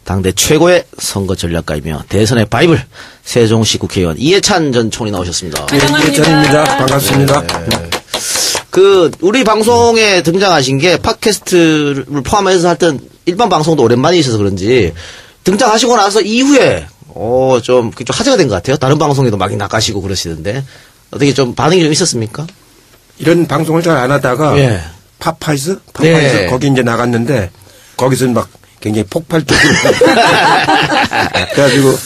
당대 최고의 선거 전략가이며 대선의 바이블 세종시 국회의원 이해찬 전 총리 나오셨습니다. 이해찬입니다. 반갑습니다. 네. 우리 방송에 등장하신 게 팟캐스트를 포함해서 하여튼 일반 방송도 오랜만이셔서 그런지 등장하시고 나서 이후에 좀 화제가 된 것 같아요. 다른 방송에도 막 나가시고 그러시던데 어떻게 좀 반응이 좀 있었습니까? 이런 방송을 잘 안 하다가 예. 파파이즈 네. 거기 이제 나갔는데 거기서는 막 굉장히 폭발적으로 그래가지고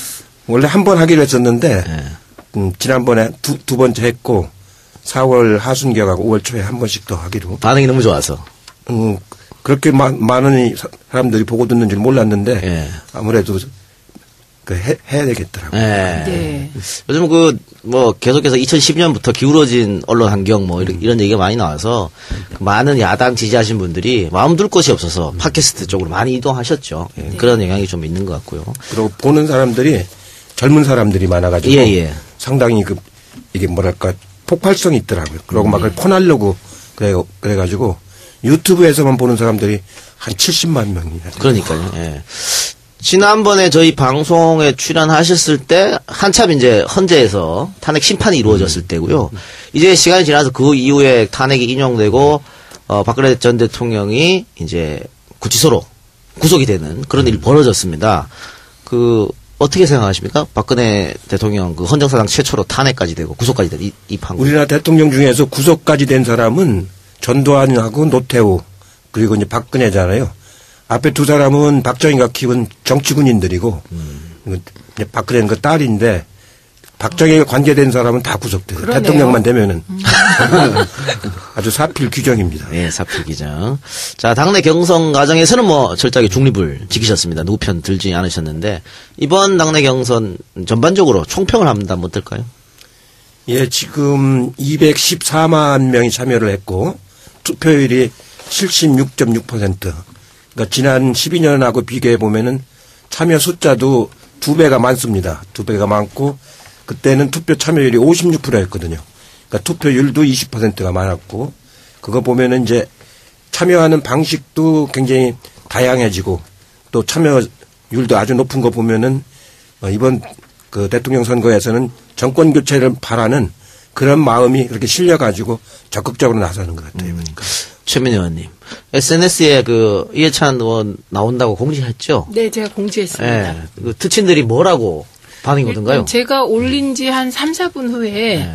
원래 한 번 하기로 했었는데 지난번에 두 번째 했고 4월 하순경하고 5월 초에 한 번씩 더 하기로. 반응이 너무 좋아서. 그렇게 많은 사람들이 보고 듣는 줄 몰랐는데 예. 아무래도 해야 되겠더라고요. 네. 네. 요즘 계속해서 2010년부터 기울어진 언론 환경 이런 얘기가 많이 나와서 많은 야당 지지하신 분들이 마음 둘 곳이 없어서 팟캐스트 쪽으로 많이 이동하셨죠. 네. 그런 영향이 좀 있는 것 같고요. 그리고 보는 사람들이 젊은 사람들이 많아가지고 예. 상당히 이게 뭐랄까 폭발성이 있더라고요. 그러고 막 그걸 폰하려고 그래가지고 유튜브에서만 보는 사람들이 한 70만 명이. 그러니까요. 예. 지난번에 저희 방송에 출연하셨을 때 한참 이제 헌재에서 탄핵 심판이 이루어졌을 때고요. 이제 시간이 지나서 그 이후에 탄핵이 인용되고 박근혜 전 대통령이 이제 구치소로 구속이 되는 그런 일이 벌어졌습니다. 어떻게 생각하십니까? 박근혜 대통령 헌정사상 최초로 탄핵까지 되고 구속까지 된 이 판결. 우리나라 대통령 중에서 구속까지 된 사람은 전두환하고 노태우 그리고 이제 박근혜잖아요. 앞에 두 사람은 박정희가 키운 정치군인들이고 박근혜는 그 딸인데 박정희가 관계된 사람은 다 구속돼요. 그러네요. 대통령만 되면은 아주 사필 규정입니다. 네, 사필 규정. 자, 당내 경선 과정에서는 철저하게 중립을 지키셨습니다. 누구 편 들지 않으셨는데 이번 당내 경선 전반적으로 총평을 한번 어떨까요? 예, 지금 214만 명이 참여를 했고 투표율이 76.6%. 그러니까 지난 12년하고 비교해 보면은 참여 숫자도 2배가 많습니다. 2배가 많고 그때는 투표 참여율이 56%였거든요. 그러니까 투표율도 20%가 많았고 그거 보면은 이제 참여하는 방식도 굉장히 다양해지고 또 참여율도 아주 높은 거 보면은 이번 대통령 선거에서는 정권 교체를 바라는 그런 마음이 그렇게 실려가지고 적극적으로 나서는 것 같아요. 그러니까. 최민희 의원님, SNS에 이해찬 의원 나온다고 공지했죠? 네, 제가 공지했습니다. 네, 특친들이 뭐라고 반응이 오던가요? 제가 올린 지 한 3, 4분 후에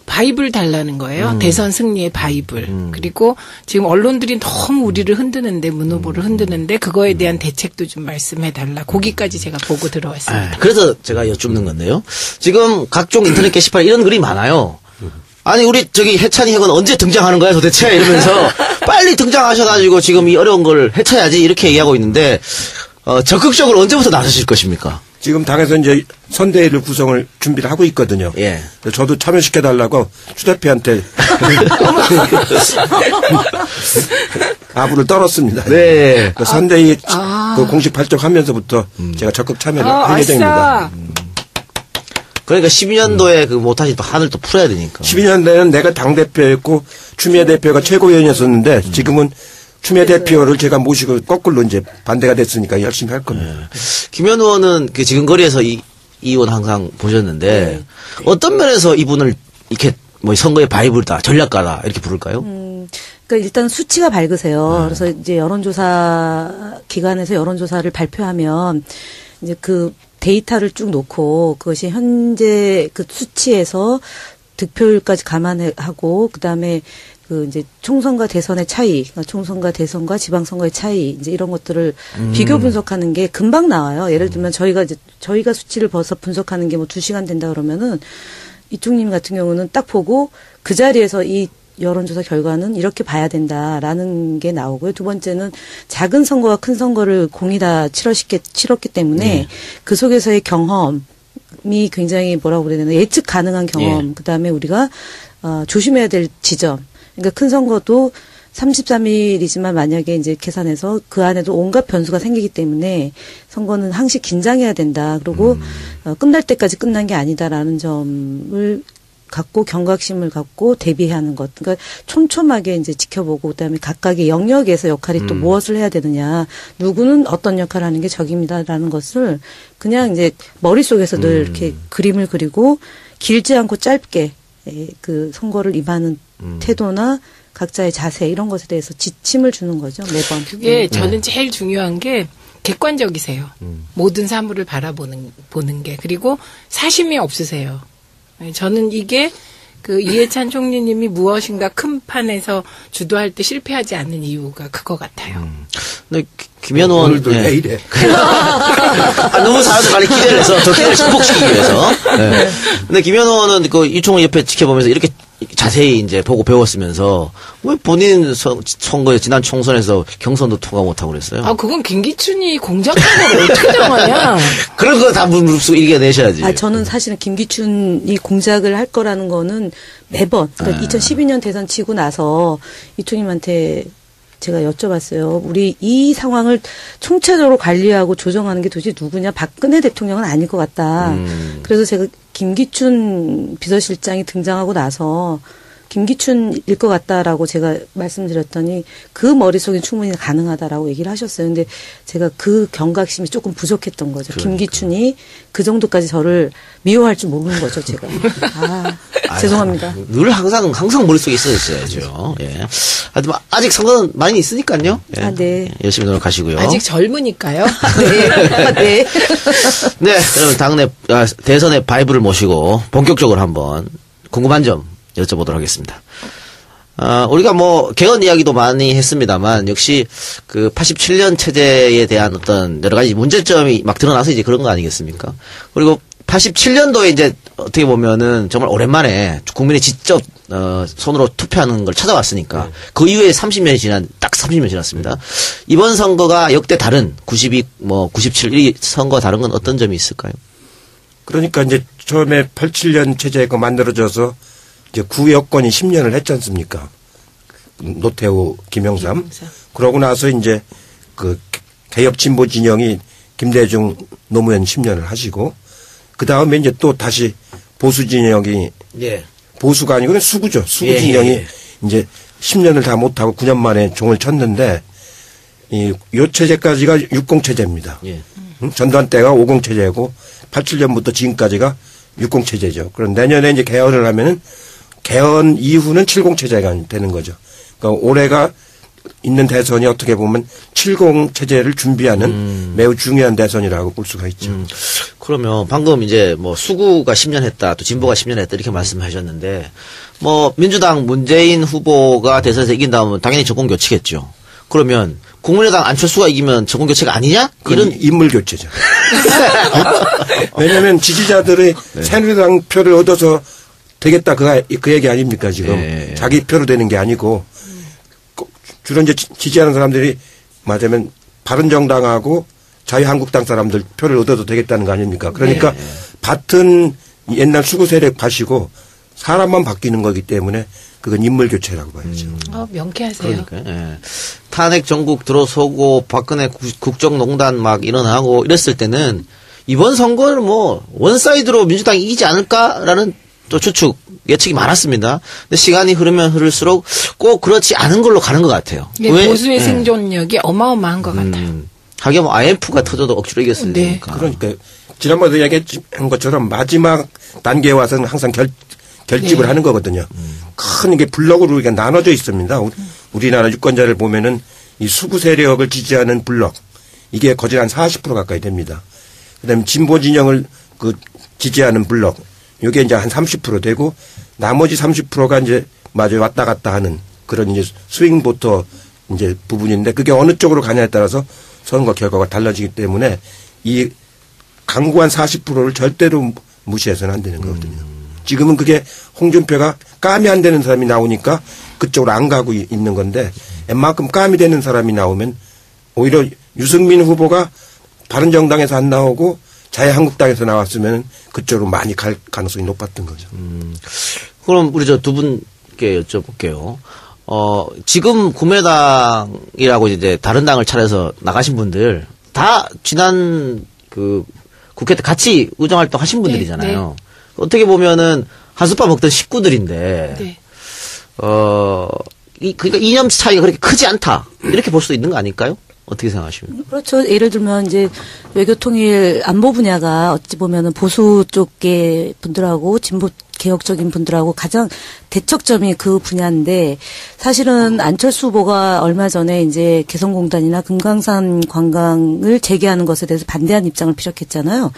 바이블 달라는 거예요. 대선 승리의 바이블. 그리고 지금 언론들이 너무 우리를 흔드는데, 문 후보를 흔드는데 그거에 대한 대책도 좀 말씀해달라. 거기까지 제가 보고 들어왔습니다. 그래서 제가 여쭙는 건데요. 지금 각종 인터넷 게시판에 이런 글이 많아요. 아니 우리 해찬이 형은 언제 등장하는 거야 도대체 이러면서 빨리 등장하셔가지고 지금 이 어려운 걸 해쳐야지 이렇게 얘기하고 있는데 적극적으로 언제부터 나서실 것입니까? 지금 당에서 이제 선대위를 구성을 준비를 하고 있거든요. 예. 저도 참여시켜달라고 추 대표한테 아부를 떨었습니다. 네. 선대위 공식 발족하면서부터 제가 적극 참여를 할 예정입니다. 그러니까 12년도에 못하신 또 한을 또 풀어야 되니까. 12년도에는 내가 당대표였고 추미애 대표가 최고위원이었었는데 지금은 추미애 대표를 제가 모시고 거꾸로 이제 반대가 됐으니까 열심히 할 겁니다. 김현 의원은 지금 거리에서 이 의원 항상 보셨는데 어떤 면에서 이분을 이렇게 선거의 바이블이다, 전략가다 이렇게 부를까요? 그러니까 일단 수치가 밝으세요. 그래서 이제 여론조사 기관에서 여론조사를 발표하면 이제 데이터를 쭉 놓고 그것이 현재 수치에서 득표율까지 감안하고 그다음에 이제 총선과 대선의 차이, 그러니까 총선과 대선과 지방선거의 차이 이제 이런 것들을 비교 분석하는 게 금방 나와요. 예를 들면 저희가 수치를 벌써 분석하는 게 2시간 된다 그러면은 이쪽님 같은 경우는 딱 보고 그 자리에서 이 여론조사 결과는 이렇게 봐야 된다라는 게 나오고요. 두 번째는 작은 선거와 큰 선거를 공이 다 치렀기 때문에 그 속에서의 경험이 굉장히 뭐라고 그래야 되나 예측 가능한 경험. 그다음에 우리가 조심해야 될 지점. 그러니까 큰 선거도 33일이지만 만약에 이제 계산해서 그 안에도 온갖 변수가 생기기 때문에 선거는 항시 긴장해야 된다. 그리고 끝날 때까지 끝난 게 아니다라는 점을 갖고 경각심을 갖고 대비해야 하는 것. 그러니까 촘촘하게 이제 지켜보고 그다음에 각각의 영역에서 역할이 또 무엇을 해야 되느냐. 누구는 어떤 역할을 하는 게 적입니다라는 것을 그냥 이제 머릿속에서 늘 이렇게 그림을 그리고 길지 않고 짧게 그 선거를 임하는 태도나 각자의 자세 이런 것에 대해서 지침을 주는 거죠. 매번. 그게 저는 제일 중요한 게 객관적이세요. 모든 사물을 보는 게. 그리고 사심이 없으세요. 저는 이게 그 이해찬 총리님이 무엇인가 큰 판에서 주도할 때 실패하지 않는 이유가 그거 같아요. 근데 김현 의원 오늘도 왜 이래? 너무 사람들 빨리 기대를 해서 더 기대를 축복시키기 위해서. 네. 근데 김현 의원은 그 이총을 옆에 지켜보면서 이렇게 자세히 이제 보고 배웠으면서 왜 본인 선거에 지난 총선에서 경선도 통과 못하고 그랬어요? 아, 그건 김기춘이 공작한 걸 어떻게 정하냐? 그런 거 다 무릅쓰고 이겨내셔야지. 저는 사실은 김기춘이 공작을 할 거라는 거는 매번, 그러니까 2012년 대선 치고 나서 이총님한테 제가 여쭤봤어요. 우리 이 상황을 총체적으로 관리하고 조정하는 게 도대체 누구냐? 박근혜 대통령은 아닐 것 같다. 그래서 제가 김기춘 비서실장이 등장하고 나서 김기춘일 것 같다라고 제가 말씀드렸더니 그 머릿속에 충분히 가능하다라고 얘기를 하셨어요. 근데 제가 그 경각심이 조금 부족했던 거죠. 그러니까. 김기춘이 그 정도까지 저를 미워할 줄 모르는 거죠, 제가. 죄송합니다. 늘 항상 머릿속에 있어야죠. 예. 하여튼 아직 선거는 많이 있으니까요. 예. 네. 열심히 노력하시고요. 아직 젊으니까요. 네. 네. 네, 그럼 대선의 바이브를 모시고 본격적으로 한번 궁금한 점 여쭤보도록 하겠습니다. 우리가 뭐 개헌 이야기도 많이 했습니다만 역시 그 87년 체제에 대한 어떤 여러 가지 문제점이 막 드러나서 이제 그런 거 아니겠습니까? 그리고 87년도에 이제 어떻게 보면은 정말 오랜만에 국민이 직접 손으로 투표하는 걸 찾아왔으니까 그 이후에 30년이 딱 30년 지났습니다. 이번 선거가 역대 다른 92, 97, 이 선거 다른 건 어떤 점이 있을까요? 그러니까 이제 처음에 87년 체제가 만들어져서 이제 구여권이 10년을 했지 않습니까? 노태우, 김영삼. 그러고 나서 이제 그 개혁 진보 진영이 김대중 노무현 10년을 하시고 그 다음에 이제 또 다시 보수 진영이 보수가 아니고 수구죠. 수구 진영이 이제 10년을 다 못하고 9년 만에 종을 쳤는데 요 체제까지가 60체제입니다. 전두환 때가 50체제고 87년부터 지금까지가 60체제죠. 그럼 내년에 이제 개헌을 하면은 개헌 이후는 70체제가 되는 거죠. 그러니까 올해가 있는 대선이 어떻게 보면 70체제를 준비하는 매우 중요한 대선이라고 볼 수가 있죠. 그러면 방금 이제 뭐 수구가 10년 했다, 또 진보가 10년 했다 이렇게 말씀하셨는데 뭐 민주당 문재인 후보가 대선에서 이긴 다음은 당연히 정권 교체겠죠. 그러면 국민의당 안철수가 이기면 정권 교체가 아니냐? 이런 인물 교체죠. 왜냐하면 지지자들이 새누리당 표를 얻어서 되겠다 그 얘기 아닙니까 지금. 자기 표로 되는 게 아니고 주로 이제 지지하는 사람들이 맞으면 바른정당하고 자유한국당 사람들 표를 얻어도 되겠다는 거 아닙니까? 그러니까 밭은 옛날 수구 세력 밭이고 사람만 바뀌는 거기 때문에 그건 인물 교체라고 봐야죠. 명쾌하세요. 그러니까, 탄핵 정국 들어서고 박근혜 국정농단 막 일어나고 이랬을 때는 이번 선거는 뭐 원사이드로 민주당이 이기지 않을까라는 또 추측, 예측이 많았습니다. 근데 시간이 흐르면 흐를수록 꼭 그렇지 않은 걸로 가는 것 같아요. 왜? 보수의 생존력이 어마어마한 것 같아요. 하긴 뭐 IMF가 터져도 억지로 이겼으니까. 그러니까 지난번에 얘기한 것처럼 마지막 단계에 와서는 항상 결집을 하는 거거든요. 큰 이게 블록으로 우리가 나눠져 있습니다. 우리나라 유권자를 보면은 이 수구 세력을 지지하는 블록 이게 거의 한 40% 가까이 됩니다. 그다음에 진보 진영을 지지하는 블록 이게 이제 한 30% 되고 나머지 30%가 이제 마저 왔다 갔다 하는 그런 이제 스윙 보터 이제 부분인데 그게 어느 쪽으로 가냐에 따라서 선거 결과가 달라지기 때문에 이 강구한 40%를 절대로 무시해서는 안 되는 거거든요. 지금은 그게 홍준표가 감이 안 되는 사람이 나오니까 그쪽으로 안 가고 있는 건데 웬만큼 감이 되는 사람이 나오면 오히려 유승민 후보가 바른정당에서 안 나오고 자유한국당에서 나왔으면 그쪽으로 많이 갈 가능성이 높았던 거죠. 그럼 우리 두 분께 여쭤볼게요. 지금 국민의당이라고 이제 다른 당을 차려서 나가신 분들 다 지난 국회 때 같이 의정활동 하신 분들이잖아요. 어떻게 보면은 한솥밥 먹던 식구들인데, 네. 그러니까 이념 차이가 그렇게 크지 않다. 이렇게 볼 수도 있는 거 아닐까요? 어떻게 생각하십니까? 그렇죠. 예를 들면 이제 외교통일 안보 분야가 어찌 보면은 보수 쪽의 분들하고 진보 개혁적인 분들하고 가장 대척점이 그 분야인데 사실은 안철수 후보가 얼마 전에 이제 개성공단이나 금강산 관광을 재개하는 것에 대해서 반대하는 입장을 피력했잖아요.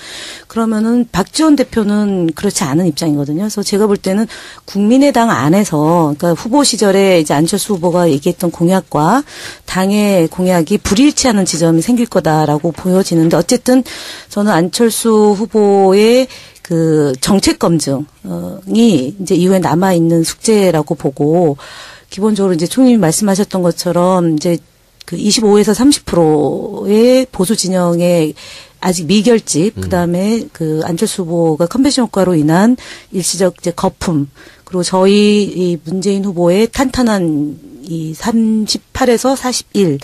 그러면은 박지원 대표는 그렇지 않은 입장이거든요. 그래서 제가 볼 때는 국민의당 안에서 그러니까 후보 시절에 이제 안철수 후보가 얘기했던 공약과 당의 공약이 불일치하는 지점이 생길 거다라고 보여지는데 어쨌든 저는 안철수 후보의 그 정책 검증이 이제 이후에 남아 있는 숙제라고 보고 기본적으로 이제 총리님 말씀하셨던 것처럼 이제 그 25에서 30%의 보수 진영의 아직 미결집 그다음에 그 안철수 후보가 컨벤션 효과로 인한 일시적 이제 거품 그리고 저희 이 문재인 후보의 탄탄한 이 38에서 41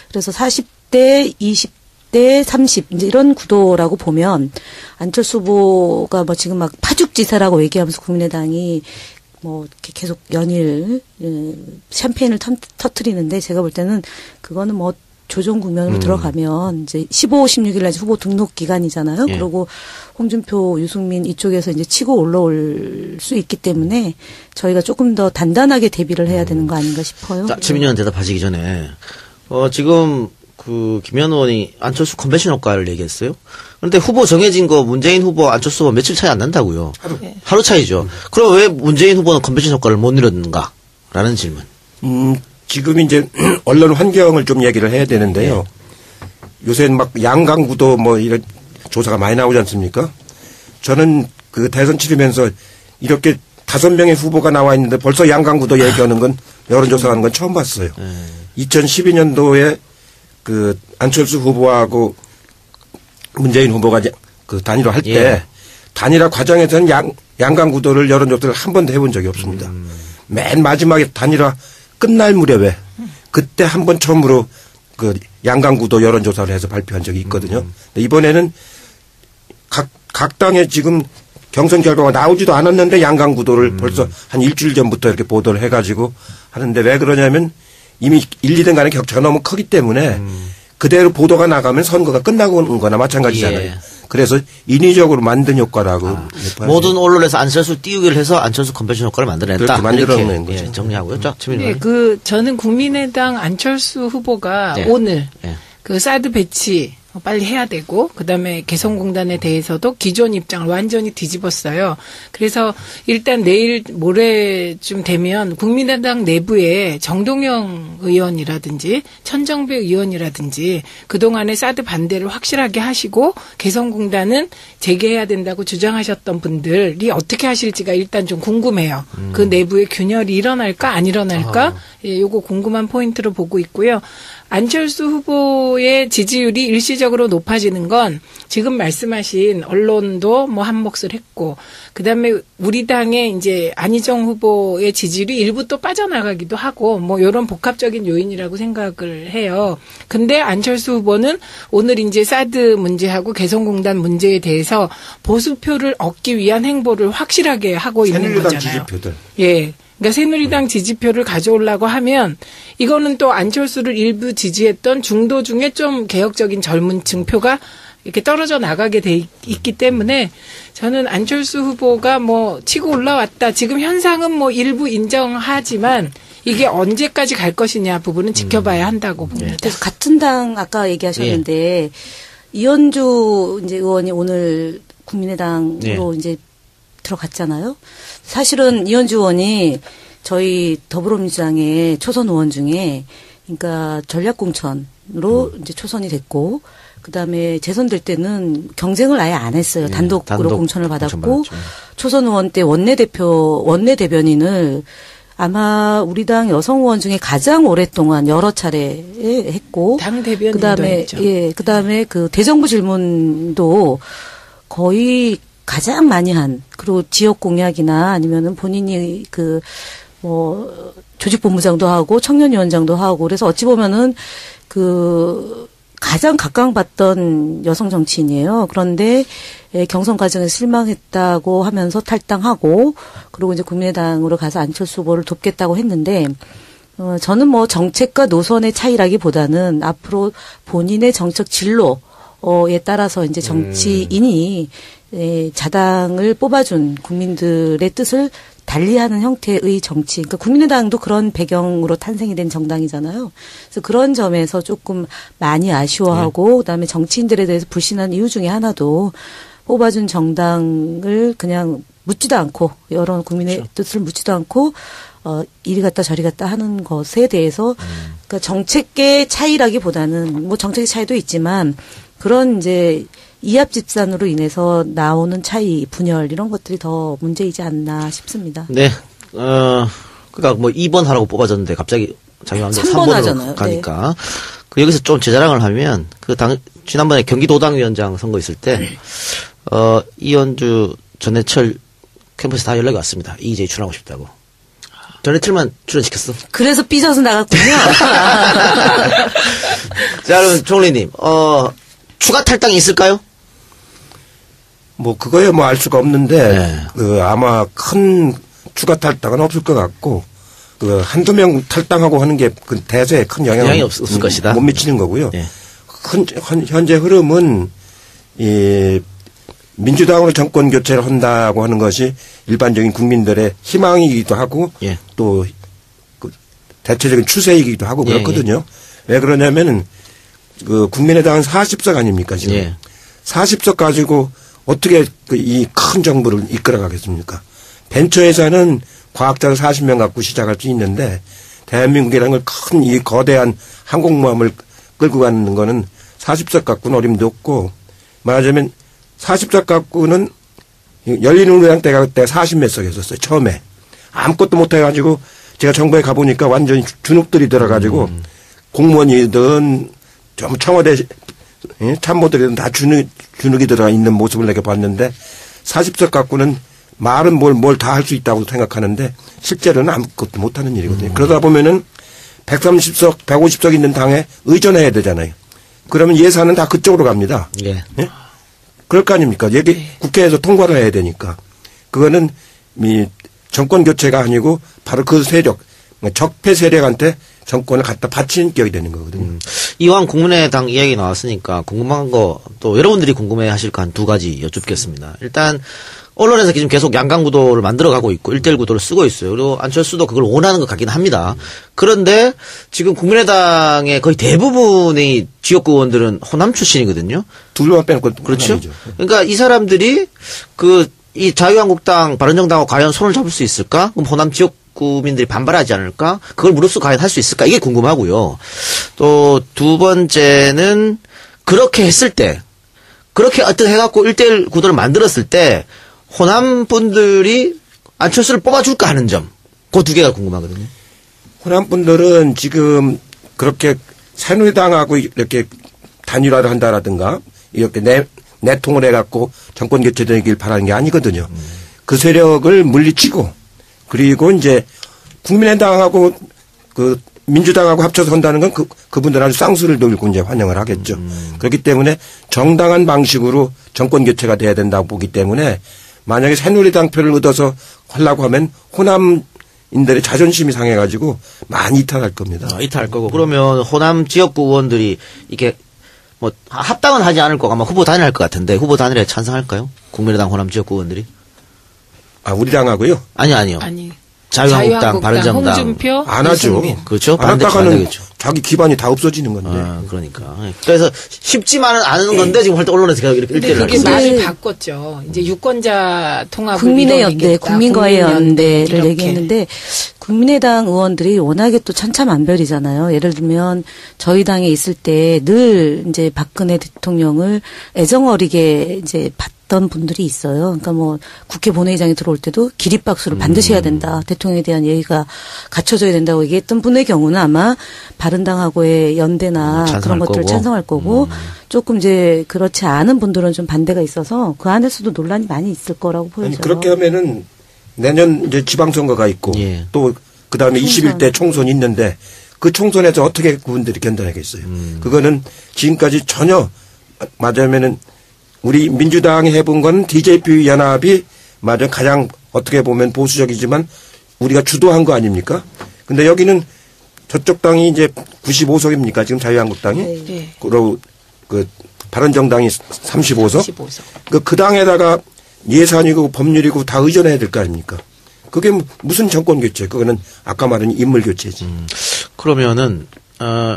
그래서 40대 20대 30 이제 이런 구도라고 보면 안철수 후보가 뭐 지금 막 파죽지세라고 얘기하면서 국민의당이 뭐 이렇게 계속 연일 샴페인을 터뜨리는데 제가 볼 때는 그거는 뭐 조정 국면으로 들어가면 이제 15, 16일 날 후보 등록 기간이잖아요. 예. 그리고 홍준표, 유승민 이쪽에서 이제 치고 올라올 수 있기 때문에 저희가 조금 더 단단하게 대비를 해야 되는 거 아닌가 싶어요. 자, 최민희 의원 대답하시기 전에, 지금, 김현 의원이 안철수 컨벤션 효과를 얘기했어요. 그런데 후보 정해진 거 문재인 후보, 안철수 후보 며칠 차이 안 난다고요. 하루 차이죠. 그럼 왜 문재인 후보는 컨벤션 효과를 못 누렸는가? 라는 질문. 지금 이제 언론 환경을 좀 얘기를 해야 되는데요. 요새 막 양강구도 뭐 이런 조사가 많이 나오지 않습니까? 저는 그 대선 치르면서 이렇게 5명의 후보가 나와 있는데 벌써 양강구도 얘기하는 건 여론조사하는 건 처음 봤어요. 2012년도에 그 안철수 후보하고 문재인 후보가 그 단일화할 때 단일화 과정에서는 양강구도를 여론조사를 한 번도 해본 적이 없습니다. 맨 마지막에 단일화 끝날 무렵에 그때 한 번 처음으로 그 양강구도 여론조사를 해서 발표한 적이 있거든요. 근데 이번에는 각 당에 지금 경선 결과가 나오지도 않았는데 양강구도를 벌써 한 일주일 전부터 이렇게 보도를 해가지고 하는데 왜 그러냐면 이미 1, 2등 간의 격차가 너무 크기 때문에 그대로 보도가 나가면 선거가 끝나고 오는 거나 마찬가지잖아요. 예. 그래서 인위적으로 만든 효과라고. 모든 언론에서 안철수 띄우기를 해서 안철수 컨벤션 효과를 만들어냈다. 그렇게 만들어낸 이렇게, 거죠. 정리하고요. 자, 최민희 네, 의원. 저는 국민의당 안철수 후보가 네. 오늘 네. 그 사드 배치 빨리 해야 되고 그다음에 개성공단에 대해서도 기존 입장을 완전히 뒤집었어요. 그래서 일단 내일 모레쯤 되면 국민의당 내부에 정동영 의원이라든지 천정배 의원이라든지 그동안에 사드 반대를 확실하게 하시고 개성공단은 재개해야 된다고 주장하셨던 분들이 어떻게 하실지가 일단 좀 궁금해요. 그 내부에 균열이 일어날까 안 일어날까 예, 요거 궁금한 포인트로 보고 있고요. 안철수 후보의 지지율이 일시적으로 높아지는 건 지금 말씀하신 언론도 뭐 한 몫을 했고 그다음에 우리 당의 이제 안희정 후보의 지지율이 일부 또 빠져나가기도 하고 뭐 이런 복합적인 요인이라고 생각을 해요. 근데 안철수 후보는 오늘 이제 사드 문제하고 개성공단 문제에 대해서 보수표를 얻기 위한 행보를 확실하게 하고 있는 거잖아요. 지지표들. 예. 그러니까 새누리당 지지표를 가져오려고 하면 이거는 또 안철수를 일부 지지했던 중도 중에 좀 개혁적인 젊은 층 표가 이렇게 떨어져 나가게 돼 있기 때문에 저는 안철수 후보가 뭐 치고 올라왔다. 지금 현상은 뭐 일부 인정하지만 이게 언제까지 갈 것이냐 부분은 지켜봐야 한다고 봅니다. 그래서 같은 당 아까 얘기하셨는데 이현주 이제 의원이 오늘 국민의당으로 이제 들어갔잖아요. 사실은 이현주 의원이 저희 더불어민주당의 초선 의원 중에 그러니까 전략공천으로 이제 초선이 됐고 그다음에 재선될 때는 경쟁을 아예 안 했어요. 단독으로 공천을 받았고 초선 의원 때 원내대변인을 아마 우리 당 여성 의원 중에 가장 오랫동안 여러 차례 했고 당 대변인도 그다음에 했죠. 그다음에 그 대정부 질문도 거의 가장 많이 한 그리고 지역 공약이나 아니면은 본인이 그 뭐 조직본부장도 하고 청년위원장도 하고 그래서 어찌 보면은 그 가장 각광받던 여성 정치인이에요. 그런데 경선 과정에 실망했다고 하면서 탈당하고 그리고 이제 국민의당으로 가서 안철수 후보를 돕겠다고 했는데 저는 뭐 정책과 노선의 차이라기보다는 앞으로 본인의 정책 진로에 따라서 이제 정치인이 자당을 뽑아준 국민들의 뜻을 달리하는 형태의 정치. 그러니까 국민의당도 그런 배경으로 탄생이 된 정당이잖아요. 그래서 그런 점에서 조금 많이 아쉬워하고 그다음에 정치인들에 대해서 불신한 이유 중에 하나도 뽑아준 정당을 그냥 묻지도 않고 여러 국민의 뜻을 묻지도 않고 이리 갔다 저리 갔다 하는 것에 대해서 그러니까 정책의 차이라기보다는 뭐 정책의 차이도 있지만 그런 이제 이합 집산으로 인해서 나오는 차이, 분열 이런 것들이 더 문제이지 않나 싶습니다. 네. 그러니까 뭐 2번 하라고 뽑아줬는데 갑자기 자기 마음대로 3번으로 하잖아요. 가니까 그 여기서 좀 제 자랑을 하면 지난번에 경기도당위원장 선거 있을 때 이현주 전해철 캠퍼스 다 연락이 왔습니다. 이재희 출연하고 싶다고. 전해철만 출연시켰어. 그래서 삐져서 나갔군요. 자, 그러면 총리님, 추가 탈당이 있을까요? 뭐 그거야 뭐 알 수가 없는데 아마 큰 추가 탈당은 없을 것 같고 한두 명 탈당하고 하는 게 그 대세에 큰 영향이 없을 것이다. 못 미치는 거고요. 예. 현재 흐름은 이 민주당으로 정권 교체를 한다고 하는 것이 일반적인 국민들의 희망이기도 하고 예. 또 그 대체적인 추세이기도 하고 그렇거든요. 왜 그러냐면은 그 국민의당은 40석 아닙니까 지금? 예. 40석 가지고 어떻게 이 큰 정부를 이끌어 가겠습니까? 벤처회사는 과학자를 40명 갖고 시작할 수 있는데 대한민국이라는 큰 이 거대한 항공모함을 끌고 가는 거는 40석 갖고는 어림도 없고 말하자면 40석 갖고는 열린우리당 때가 40몇 석이었어요. 처음에. 아무것도 못 해가지고 제가 정부에 가보니까 완전히 주눅들이 들어가지고 공무원이든 청와대 참모들이든 다 주눅이 들어가 있는 모습을 내가 봤는데 40석 갖고는 말은 뭘 다 할 수 있다고 생각하는데 실제로는 아무것도 못하는 일이거든요. 그러다 보면은 130석, 150석 있는 당에 의존해야 되잖아요. 그러면 예산은 다 그쪽으로 갑니다. 예. 예? 그럴 거 아닙니까? 여기 국회에서 통과를 해야 되니까. 그거는 이 정권 교체가 아니고 바로 그 세력, 적폐 세력한테 정권을 갖다 바치는 격이 되는 거거든요. 이왕 국민의당 이야기 나왔으니까 궁금한 거 또 여러분들이 궁금해 하실 거 한 두 가지 여쭙겠습니다. 일단 언론에서 지금 계속 양강 구도를 만들어가고 있고 1대1 구도를 쓰고 있어요. 그리고 안철수도 그걸 원하는 것 같긴 합니다. 그런데 지금 국민의당의 거의 대부분의 지역구 의원들은 호남 출신이거든요. 둘만 빼놓고 그렇죠. 호남이죠. 그러니까 이 사람들이 이 자유한국당 바른정당하고 과연 손을 잡을 수 있을까? 그럼 호남 지역구민들이 반발하지 않을까? 그걸 무릅쓰고 과연 할 수 있을까? 이게 궁금하고요. 또 두 번째는 그렇게 했을 때 그렇게 어떤 해갖고 1대1 구도를 만들었을 때 호남 분들이 안철수를 뽑아줄까 하는 점. 그 두 개가 궁금하거든요. 호남 분들은 지금 그렇게 새누리당하고 이렇게 단일화를 한다라든가 이렇게 내통을 해갖고 정권 교체되길 바라는 게 아니거든요. 그 세력을 물리치고 그리고 이제 국민의당하고 그 민주당하고 합쳐서 한다는 건 그분들 아주 쌍수를 들고 이제 환영을 하겠죠. 그렇기 때문에 정당한 방식으로 정권 교체가 돼야 된다고 보기 때문에 만약에 새누리당 표를 얻어서 하려고 하면 호남인들의 자존심이 상해가지고 많이 이탈할 겁니다. 이탈할 거고. 그러면 호남 지역구 의원들이 이게 뭐 합당은 하지 않을 거고 아마 후보 단일할 것 같은데 후보 단일에 찬성할까요? 국민의당 호남 지역구 의원들이? 아, 우리 당하고요? 아니요. 아니. 자유한국당, 바른정당. 홍준표, 안 하죠. 그렇죠. 안 했다가는 자기 기반이 다 없어지는 건데. 그러니까. 그래서 쉽지만은 않은 건데 지금 언론에서 이렇게 근데 일대를 그게 하고 말을 바꿨죠. 이제 유권자 통합을 국민의 연대, 이뤄내겠다. 국민과의 연대를 이렇게. 얘기했는데 국민의당 의원들이 워낙에 또 천차만별이잖아요. 예를 들면 저희 당에 있을 때 늘 이제 박근혜 대통령을 애정어리게 이제 봤던 분들이 있어요. 그러니까 뭐 국회 본회의장에 들어올 때도 기립박수를 반드시 해야 된다. 대통령에 대한 예의가 갖춰져야 된다고 얘기했던 분의 경우는 아마 바른당하고의 연대나 그런 것들을 거고. 찬성할 거고 조금 이제 그렇지 않은 분들은 좀 반대가 있어서 그 안에서도 논란이 많이 있을 거라고 보여져요. 아니, 그렇게 하면은 내년 이제 지방선거가 있고 예. 또 그다음에 21대 총선이 있는데 그 총선에서 어떻게 그분들이 견뎌내겠어요. 그거는 지금까지 전혀 맞으면은 우리 민주당이 해본 건 DJP 연합이 맞아 가장 어떻게 보면 보수적이지만 우리가 주도한 거 아닙니까? 근데 여기는 저쪽 당이 이제 95석입니까? 지금 자유한국당이? 네. 그리고 그 바른정당이 35석? 35석. 그 당에다가 예산이고 법률이고 다 의존해야 될 거 아닙니까? 그게 무슨 정권 교체? 그거는 아까 말한 인물 교체지. 그러면은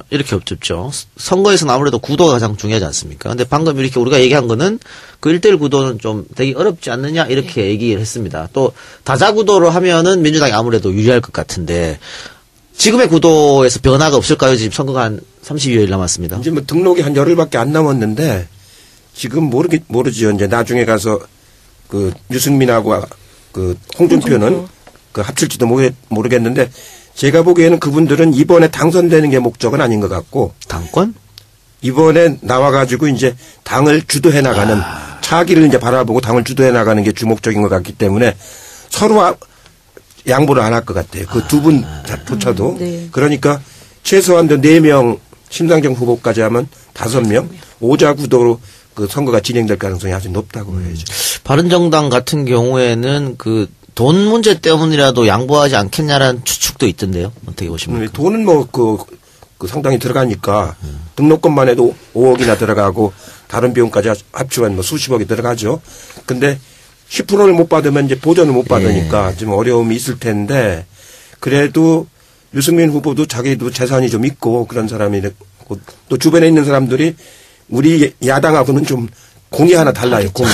이렇게 엽집죠. 선거에서는 아무래도 구도가 가장 중요하지 않습니까? 근데 방금 이렇게 우리가 얘기한 거는 그 1대1 구도는 좀 되게 어렵지 않느냐 이렇게 얘기를 했습니다. 또 다자 구도로 하면은 민주당이 아무래도 유리할 것 같은데 지금의 구도에서 변화가 없을까요? 지금 선거가 한 30여일 남았습니다. 이제 뭐 등록이 한 열흘밖에 안 남았는데 지금 모르지요. 이제 나중에 가서 그 유승민하고 그 홍준표는 그 합칠지도 모르겠는데 제가 보기에는 그분들은 이번에 당선되는 게 목적은 아닌 것 같고 당권? 이번에 나와가지고 이제 당을 주도해 나가는 차기를 이제 바라보고 당을 주도해 나가는 게 주목적인 것 같기 때문에 서로 양보를 안 할 것 같아요. 그 두 분조차도. 네. 그러니까 최소한도 4명 심상정 후보까지 하면 5명 오자 구도로 그 선거가 진행될 가능성이 아주 높다고 해야죠. 바른정당 같은 경우에는 그 돈 문제 때문이라도 양보하지 않겠냐라는 추측도 있던데요. 어떻게 보십니까? 돈은 뭐 그 상당히 들어가니까 등록금만 해도 5억이나 들어가고 다른 비용까지 합치면 뭐 수십억이 들어가죠. 근데 10%를 못 받으면 이제 보전을 못 받으니까 좀 어려움이 있을 텐데 그래도 유승민 후보도 자기도 재산이 좀 있고 그런 사람이 또 주변에 있는 사람들이 우리 야당하고는 좀 공이 하나 달라요. 공이.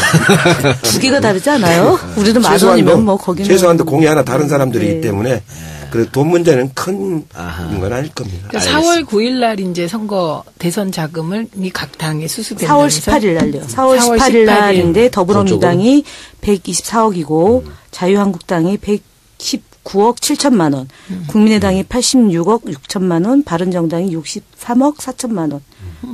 두 개가 다르지 않아요? 우리는 만 원이면 뭐 거기는 최소한도 공이 하나 다른 사람들이기 때문에 그 돈 문제는 큰 건 아닐 겁니다. 그러니까 4월 9일 날 이제 선거 대선 자금을 각 당에 4월 수수된다면서 18일 날요. 4월 18일 날인데 더불어민주당이 124억이고 자유한국당이 119억 7천만 원, 국민의당이 86억 6천만 원, 바른정당이 63억 4천만 원,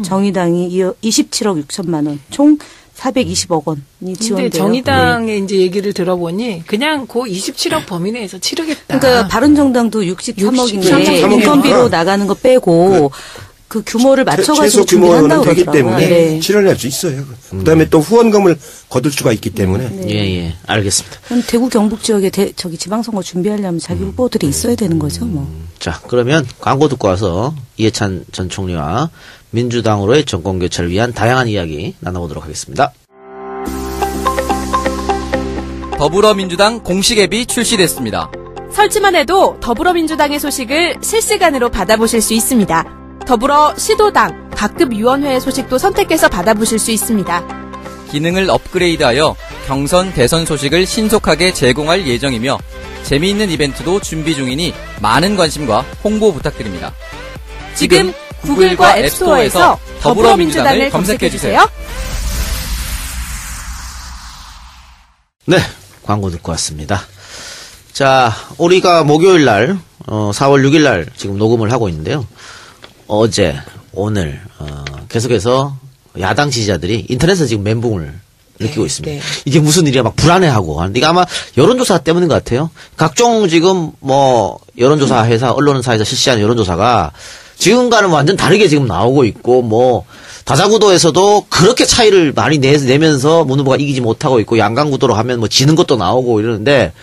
정의당이 27억 6천만 원, 총 420억 원이 지원돼요. 근데 정의당의 이제 얘기를 들어보니 그냥 그 27억 범위 내에서 치르겠다. 그러니까 바른정당도 63억인데 63억 인건비로 나가는 거 빼고 그 규모를 맞춰가지고 최소 준비를 규모는 한다고 되기 그러더라고요. 때문에 네. 실현할 수 있어요. 그다음에 또 후원금을 거둘 수가 있기 때문에. 예, 알겠습니다. 그럼 대구 경북 지역에 저기 지방선거 준비하려면 자기 후보들이 있어야 되는 거죠, 뭐. 자, 그러면 광고 듣고 와서 이해찬 전 총리와 민주당으로의 정권 교체를 위한 다양한 이야기 나눠보도록 하겠습니다. 더불어민주당 공식 앱이 출시됐습니다. 설치만 해도 더불어민주당의 소식을 실시간으로 받아보실 수 있습니다. 더불어 시도당, 각급위원회의 소식도 선택해서 받아보실 수 있습니다. 기능을 업그레이드하여 경선, 대선 소식을 신속하게 제공할 예정이며 재미있는 이벤트도 준비 중이니 많은 관심과 홍보 부탁드립니다. 지금 구글과 앱스토어에서 더불어민주당을 검색해주세요. 네, 광고 듣고 왔습니다. 자, 우리가 목요일 날, 4월 6일 날 지금 녹음을 하고 있는데요. 어제, 오늘, 계속해서 야당 지지자들이 인터넷에서 지금 멘붕을 느끼고 있습니다. 네. 이게 무슨 일이야 막 불안해하고. 이게 아마 여론조사 때문인 것 같아요. 각종 지금 뭐, 여론조사 회사, 언론사에서 실시하는 여론조사가 지금과는 완전 다르게 지금 나오고 있고, 뭐, 다자구도에서도 그렇게 차이를 많이 내면서 문 후보가 이기지 못하고 있고, 양강구도로 하면 뭐 지는 것도 나오고 이러는데,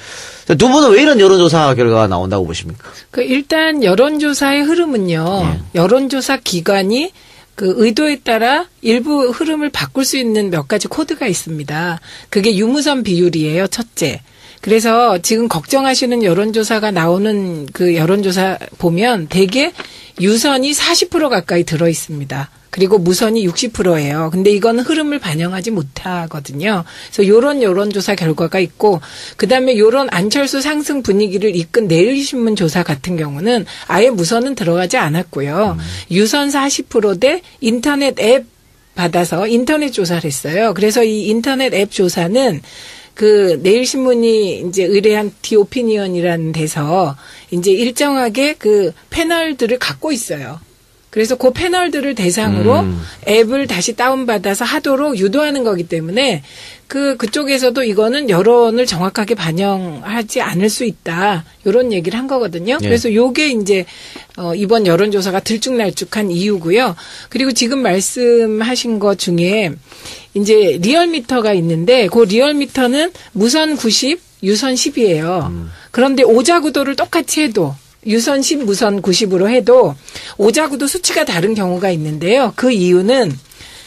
두 분은 왜 이런 여론조사 결과가 나온다고 보십니까? 일단 여론조사의 흐름은요. 여론조사 기관이 그 의도에 따라 일부 흐름을 바꿀 수 있는 몇 가지 코드가 있습니다. 그게 유무선 비율이에요, 첫째. 그래서 지금 걱정하시는 여론조사가 나오는 그 여론조사 보면 대개 유선이 40% 가까이 들어 있습니다. 그리고 무선이 60%예요. 근데 이건 흐름을 반영하지 못하거든요. 그래서 요런 여론조사 결과가 있고, 그 다음에 요런 안철수 상승 분위기를 이끈 내일신문 조사 같은 경우는 아예 무선은 들어가지 않았고요. 유선 40% 대 인터넷 앱 받아서 인터넷 조사를 했어요. 그래서 이 인터넷 앱 조사는 그 내일신문이 이제 의뢰한 디오피니언이라는 데서 이제 일정하게 그 패널들을 갖고 있어요. 그래서 그 패널들을 대상으로 앱을 다시 다운받아서 하도록 유도하는 거기 때문에 그쪽에서도 이거는 여론을 정확하게 반영하지 않을 수 있다. 이런 얘기를 한 거거든요. 네. 그래서 요게 이제 이번 여론조사가 들쭉날쭉한 이유고요. 그리고 지금 말씀하신 것 중에 이제 리얼미터가 있는데 그 리얼미터는 무선 90, 유선 10이에요. 그런데 오자구도를 똑같이 해도 유선 10, 무선 90으로 해도 오자구도 수치가 다른 경우가 있는데요. 그 이유는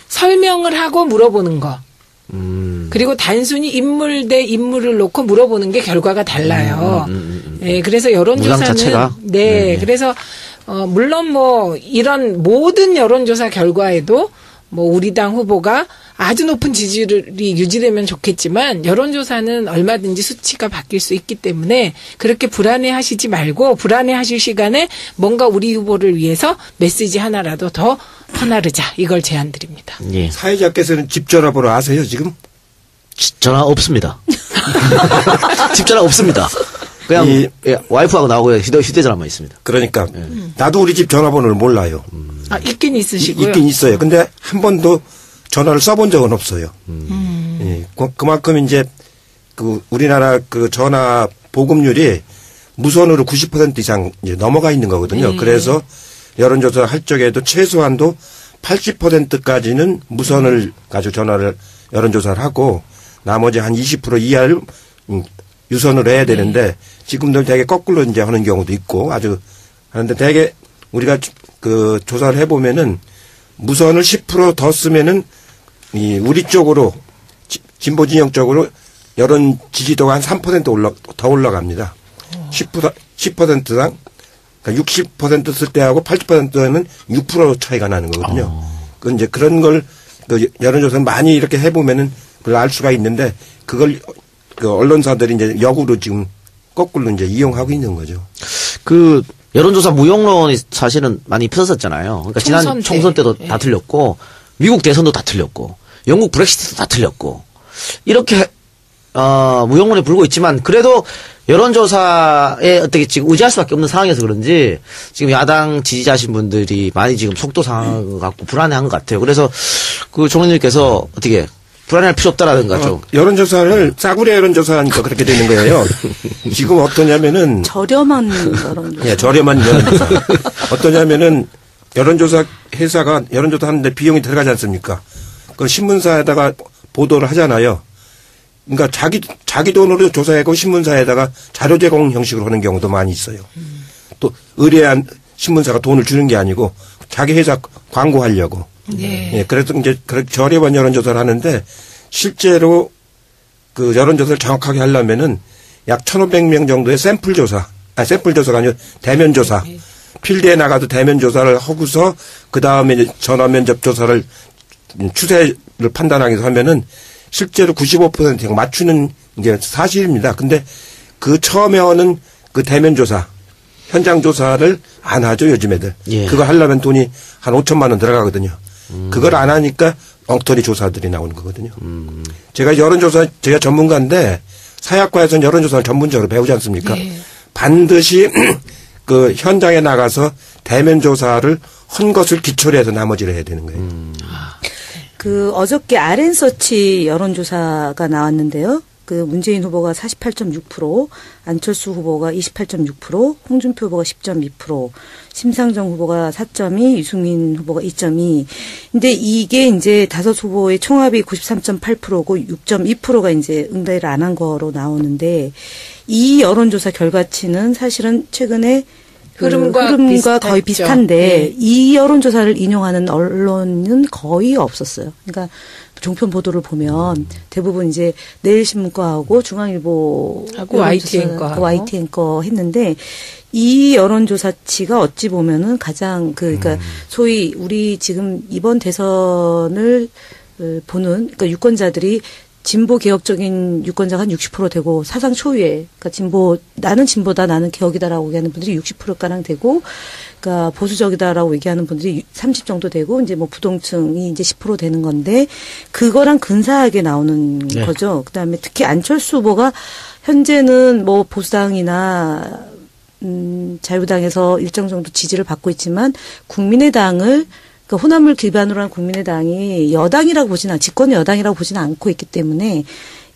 설명을 하고 물어보는 거. 그리고 단순히 인물 대 인물을 놓고 물어보는 게 결과가 달라요. 네, 그래서 여론조사는 자체가? 네, 그래서 물론 뭐 이런 모든 여론조사 결과에도 뭐 우리 당 후보가 아주 높은 지지율이 유지되면 좋겠지만 여론조사는 얼마든지 수치가 바뀔 수 있기 때문에 그렇게 불안해하시지 말고 불안해하실 시간에 뭔가 우리 후보를 위해서 메시지 하나라도 더 퍼나르자 이걸 제안드립니다. 예. 사회자께서는 집 전화번호 아세요 지금? 전화 없습니다. 집 전화 없습니다. 그냥 예, 와이프하고 나오고 휴대전화만 있습니다. 그러니까 나도 우리 집 전화번호를 몰라요. 아, 있긴 있으시고요. 있긴 있어요. 근데 한 번도 전화를 써본 적은 없어요. 예, 그만큼 이제 그 우리나라 그 전화 보급률이 무선으로 90% 이상 이제 넘어가 있는 거거든요. 그래서 여론조사 할 적에도 최소한도 80%까지는 무선을 가지고 전화를 여론조사를 하고 나머지 한 20% 이하를 유선으로 해야 되는데 지금도 되게 거꾸로 이제 하는 경우도 있고 아주 하는데 되게 우리가 그 조사를 해보면은 무선을 10% 더 쓰면은 이 우리 쪽으로 진보 진영 쪽으로 여론 지지도가 한 3% 더 올라갑니다. 10%당 그러니까 60% 쓸 때하고 80%는 6% 차이가 나는 거거든요. 그 이제 그런 걸 그 여론조사는 많이 이렇게 해보면은 그걸 알 수가 있는데 그걸 그 언론사들이 이제 역으로 지금 거꾸로 이제 이용하고 있는 거죠. 그 여론조사 무용론이 사실은 많이 펴졌잖아요. 그러니까 지난 총선 때도 다 틀렸고 미국 대선도 다 틀렸고 영국 브렉시트도 다 틀렸고 이렇게 무용론에 불고 있지만 그래도 여론조사에 어떻게 지금 의지할 수밖에 없는 상황이어서 그런지 지금 야당 지지자신 분들이 많이 지금 속도 상황 갖고 불안해한 것 같아요. 그래서 그 총리님께서 어떻게 불안할 필요 없다라든가 좀. 여론조사를 싸구려 여론조사하니까 그렇게 되는 거예요. 지금 어떠냐면은. 저렴한 여론조사. 예, 저렴한 여론조사. 어떠냐면은 여론조사 회사가 여론조사 하는데 비용이 들어가지 않습니까? 그 신문사에다가 보도를 하잖아요. 그러니까 자기 돈으로 조사하고 신문사에다가 자료 제공 형식으로 하는 경우도 많이 있어요. 또 의뢰한 신문사가 돈을 주는 게 아니고 자기 회사 광고하려고. 네. 예, 그래서 이제 그렇게 저렴한 여론조사를 하는데 실제로 그 여론조사를 정확하게 하려면은 약 1,500명 정도의 샘플조사가 아니고 대면조사. 필드에 나가서 대면조사를 하고서 그 다음에 전화면접 조사를 추세를 판단하기 위해서 하면은 실제로 95% 맞추는 게 사실입니다. 근데 그 처음에 하는 그 대면조사, 현장조사를 안 하죠, 요즘 애들. 예. 그거 하려면 돈이 한 5천만 원 들어가거든요. 그걸 안 하니까 엉터리 조사들이 나오는 거거든요. 제가 제가 전문가인데 사회학과에서는 여론조사를 전문적으로 배우지 않습니까? 네. 반드시 그 현장에 나가서 대면조사를 한 것을 기초로 해서 나머지를 해야 되는 거예요. 그 어저께 RN서치 여론조사가 나왔는데요. 그 문재인 후보가 48.6%, 안철수 후보가 28.6%, 홍준표 후보가 10.2%, 심상정 후보가 4.2%, 유승민 후보가 2.2%. 근데 이게 이제 다섯 후보의 총합이 93.8%고 6.2%가 이제 응대를 안 한 거로 나오는데 이 여론조사 결과치는 사실은 최근에 흐름과 거의 비슷한데 네. 이 여론조사를 인용하는 언론은 거의 없었어요. 그러니까 종편 보도를 보면 대부분 이제 내일신문과하고 중앙일보하고 YTN 거 했는데 이 여론조사치가 어찌 보면은 가장 그러니까 소위 우리 지금 이번 대선을 보는 그러니까 유권자들이 진보 개혁적인 유권자가 한 60% 되고 사상 초유의 그러니까 나는 진보다 나는 개혁이다라고 얘기하는 분들이 60%가량 되고 그러니까 보수적이다라고 얘기하는 분들이 30 정도 되고 이제 뭐 부동층이 이제 10% 되는 건데 그거랑 근사하게 나오는 거죠. 그다음에 특히 안철수 후보가 현재는 뭐 보수당이나 자유당에서 일정 정도 지지를 받고 있지만 국민의당을 그러니까 호남을 기반으로 한 국민의당이 여당이라고 보지는 집권 여당이라고 보지는 않고 있기 때문에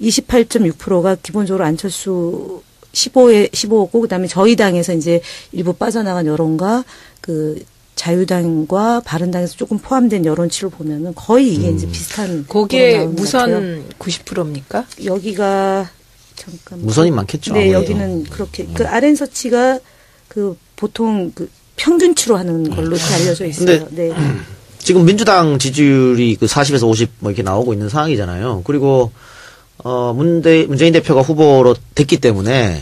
28.6%가 기본적으로 안철수 15고 그다음에 저희 당에서 이제 일부 빠져나간 여론과 그 자유당과 바른당에서 조금 포함된 여론치를 보면은 거의 이게 이제 비슷한. 거기에 무선 90%입니까? 여기가 잠깐. 무선이 많겠죠. 네, 아무래도. 여기는 그렇게 그 RN서치가 그 보통 그 평균치로 하는 걸로 이렇게 알려져 있어요. 근데 네. 지금 민주당 지지율이 그 40에서 50 뭐 이렇게 나오고 있는 상황이잖아요. 그리고 문재인 대표가 후보로 됐기 때문에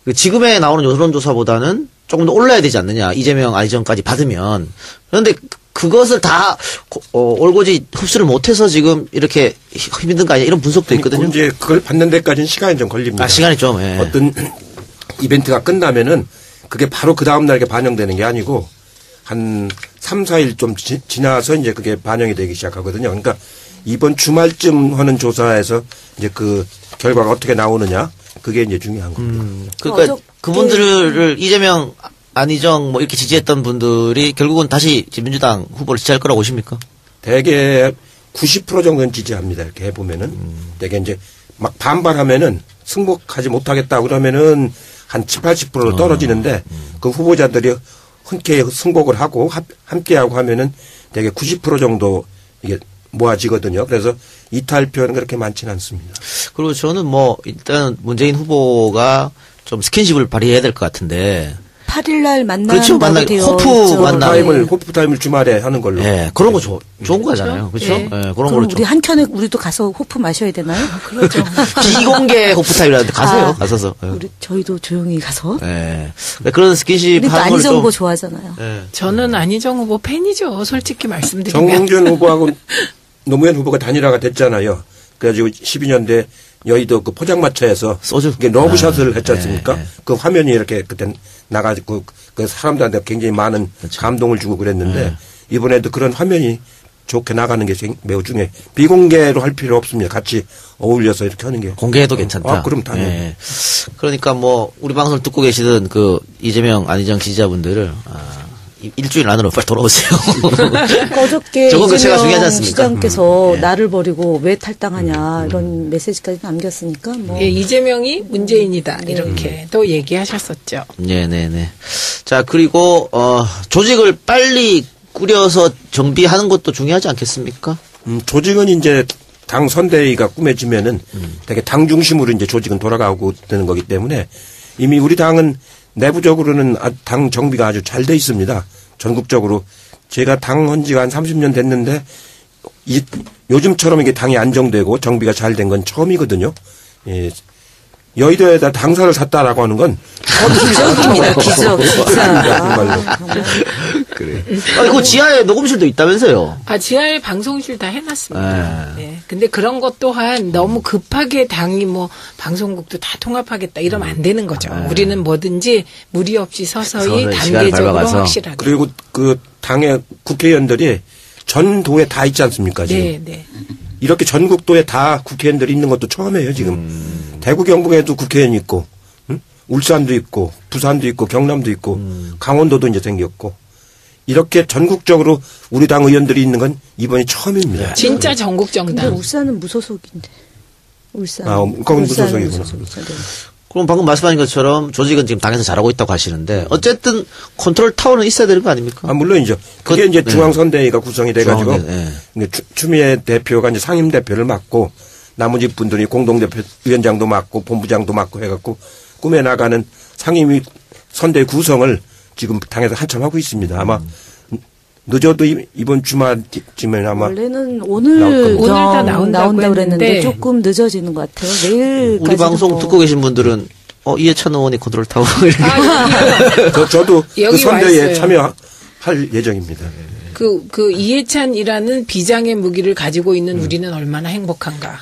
그 지금에 나오는 여론조사보다는 조금 더 올라야 되지 않느냐. 이재명 안희정까지 받으면. 그런데 그것을 다 올고지 흡수를 못해서 지금 이렇게 힘든 거 아니야. 이런 분석도 있거든요. 이제 그걸 받는 데까지는 시간이 좀 걸립니다. 시간이 좀. 예. 어떤 이벤트가 끝나면은 그게 바로 그 다음 날에 반영되는 게 아니고 한 3, 4일 좀 지나서 이제 그게 반영이 되기 시작하거든요. 그러니까 이번 주말쯤 하는 조사에서 이제 그 결과가 어떻게 나오느냐 그게 이제 중요한 겁니다. 그러니까 그분들을 이재명, 안희정 뭐 이렇게 지지했던 분들이 결국은 다시 민주당 후보를 지지할 거라고 보십니까? 대개 90% 정도는 지지합니다. 이렇게 해보면은 대개 이제 막 반발하면은 승복하지 못하겠다 그러면은 한 70, 80%로 떨어지는데 그 후보자들이 흔쾌히 승복을 하고 함께하고 하면은 대개 90% 정도 이게 모아지거든요. 그래서 이탈표는 그렇게 많지는 않습니다. 그리고 저는 뭐 일단 문재인 후보가 좀 스킨십을 발휘해야 될 것 같은데. 8일날 만나는 그렇죠. 호프 타임을 주말에 하는 걸로. 네, 그런 거 좋은 거잖아요. 그렇죠? 네. 네, 그런 그럼 걸로 우리 한켠에 우리도 가서 호프 마셔야 되나요? 그렇죠. 비공개 호프 타임이라는데 가세요. 가서서. 우리 저희도 조용히 가서. 네. 그런 스킨십 우리도 하는 걸 안희정 후보 좀. 좋아하잖아요. 네. 저는 안희정 후보 팬이죠. 솔직히 말씀드리면. 정몽준 후보하고 노무현 후보가 단일화가 됐잖아요. 그래가지고 12년대 여의도 그 포장마차에서 소주. 이게 러브샷을 했지 네, 않습니까? 네. 그 화면이 이렇게 그때 나가지고 그 사람들한테 굉장히 많은 그렇죠. 감동을 주고 그랬는데 네. 이번에도 그런 화면이 좋게 나가는 게 매우 중요해. 비공개로 할 필요 없습니다. 같이 어울려서 이렇게 하는 게. 공개해도 괜찮다. 그럼 당연히. 네. 그러니까 뭐 우리 방송을 듣고 계시던 그 이재명, 안희정 지지자분들을 일주일 안으로 빨리 돌아오세요. 어저께 저건 제가 중요하지 이재명 않습니까? 시장께서 나를 버리고 왜 탈당하냐 이런 메시지까지 남겼으니까 뭐. 예, 이재명이 문재인이다. 이렇게 또 얘기하셨었죠. 네네네. 자, 그리고, 조직을 빨리 꾸려서 정비하는 것도 중요하지 않겠습니까? 조직은 이제 당 선대위가 꾸며지면은 되게 당 중심으로 이제 조직은 돌아가고 되는 거기 때문에 이미 우리 당은 내부적으로는 당 정비가 아주 잘 돼 있습니다. 전국적으로. 제가 당 한 지가 한 30년 됐는데 요즘처럼 이게 당이 안정되고 정비가 잘 된 건 처음이거든요. 예. 여의도에다 당사를 샀다라고 하는 건 기적입니다. 기적. 정말로. 그래. 그 지하에 녹음실도 있다면서요? 지하에 방송실 다 해놨습니다. 네. 근데 그런 것 또한 너무 급하게 당이 뭐 방송국도 다 통합하겠다 이러면 안 되는 거죠. 우리는 뭐든지 무리 없이 서서히 시간을 단계적으로 밟아가서. 확실하게. 그리고 그 당의 국회의원들이 전 도에 다 있지 않습니까 지금. 네, 네. 이렇게 전국도에 다 국회의원들이 있는 것도 처음이에요 지금. 대구 경북에도 국회의원이 있고 울산도 있고 부산도 있고 경남도 있고 강원도도 이제 생겼고 이렇게 전국적으로 우리 당 의원들이 있는 건 이번이 처음입니다. 진짜 전국 근데 정당. 울산은 무소속인데. 울산. 거긴 무소속이구나. 그럼 방금 말씀하신 것처럼 조직은 지금 당에서 잘하고 있다고 하시는데 어쨌든 컨트롤 타워는 있어야 되는 거 아닙니까? 물론이죠. 그게 이제 중앙선대위가 구성이 돼가지고 중앙선대, 추미애 대표가 이제 상임대표를 맡고 나머지 분들이 공동대표 위원장도 맡고 본부장도 맡고 해갖고 꾸며나가는 상임위 선대 구성을 지금 당에서 한참 하고 있습니다. 아마 늦어도 이번 주말쯤에 아마 원래는 오늘 다 나온다고 그랬는데 했는데 조금 늦어지는 것 같아요. 내일까지. 우리 방송 듣고 계신 분들은 이해찬 의원이 컨트롤 타워 이렇게. 저도 그 여기 선대에 와 있어요. 참여할 예정입니다. 그 이해찬이라는 비장의 무기를 가지고 있는 우리는 얼마나 행복한가.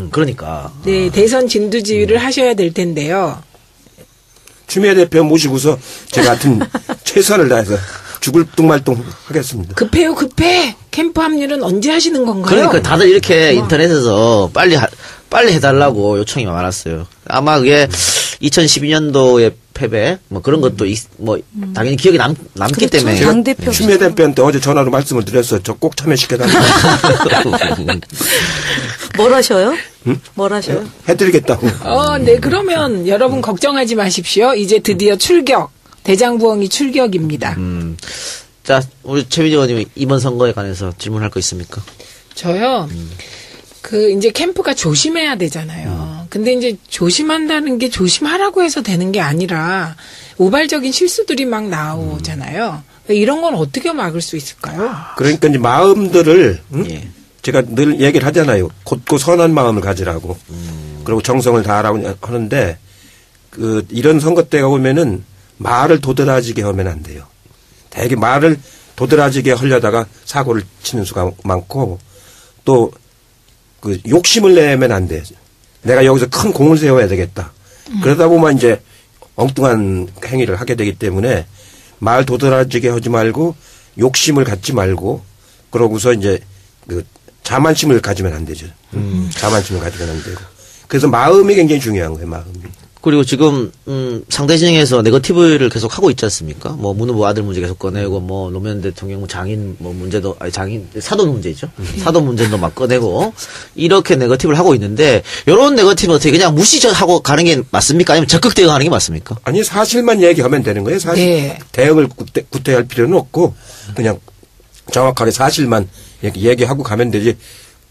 그러니까. 네, 대선 진두지휘를 하셔야 될 텐데요. 추미애 대표 모시고서 제가 하여튼 최선을 다해서 죽을 뚱말뚱 하겠습니다. 급해요, 급해. 캠프 합류는 언제 하시는 건가요? 그러니까 다들 이렇게 인터넷에서 빨리 해달라고 요청이 많았어요. 아마 그게 2012년도의 패배 뭐 그런 것도 당연히 기억에 남기 그렇죠. 때문에 당대표. 추미애 대표한테 어제 전화로 말씀을 드렸어요. 저 꼭 참여시켜달라고. 뭘 하셔요? 뭘 하셔요? 해드리겠다고. 네, 그러면 여러분 걱정하지 마십시오. 이제 드디어 출격. 대장부엉이 출격입니다. 자, 우리 최민희 의원님 이번 선거에 관해서 질문할 거 있습니까? 저요. 이제 캠프가 조심해야 되잖아요. 근데 이제 조심한다는 게 조심하라고 해서 되는 게 아니라 우발적인 실수들이 막 나오잖아요. 이런 건 어떻게 막을 수 있을까요? 그러니까 이제 마음들을 예. 제가 늘 얘기를 하잖아요. 곧고 선한 마음을 가지라고. 그리고 정성을 다하라고 하는데 이런 선거 때가 오면은 말을 도드라지게 하면 안 돼요. 되게 말을 도드라지게 하려다가 사고를 치는 수가 많고 또 욕심을 내면 안 돼. 내가 여기서 큰 공을 세워야 되겠다. 그러다 보면 이제 엉뚱한 행위를 하게 되기 때문에 말 도드라지게 하지 말고 욕심을 갖지 말고 그러고서 이제 자만심을 가지면 안 되죠. 자만심을 가지면 안 되고. 그래서 마음이 굉장히 중요한 거예요. 마음이. 그리고 지금 상대 진영에서 네거티브를 계속 하고 있지 않습니까? 뭐 문 후보 아들 문제 계속 꺼내고 뭐 노무현 대통령 장인 문제도 사돈 문제죠. 사돈 문제도 막 꺼내고 이렇게 네거티브를 하고 있는데 이런 네거티브는 어떻게 그냥 무시하고 가는 게 맞습니까? 아니면 적극 대응하는 게 맞습니까? 아니 사실만 얘기하면 되는 거예요. 사실 네. 대응을 구태할 필요는 없고 그냥 정확하게 사실만 얘기하고 가면 되지.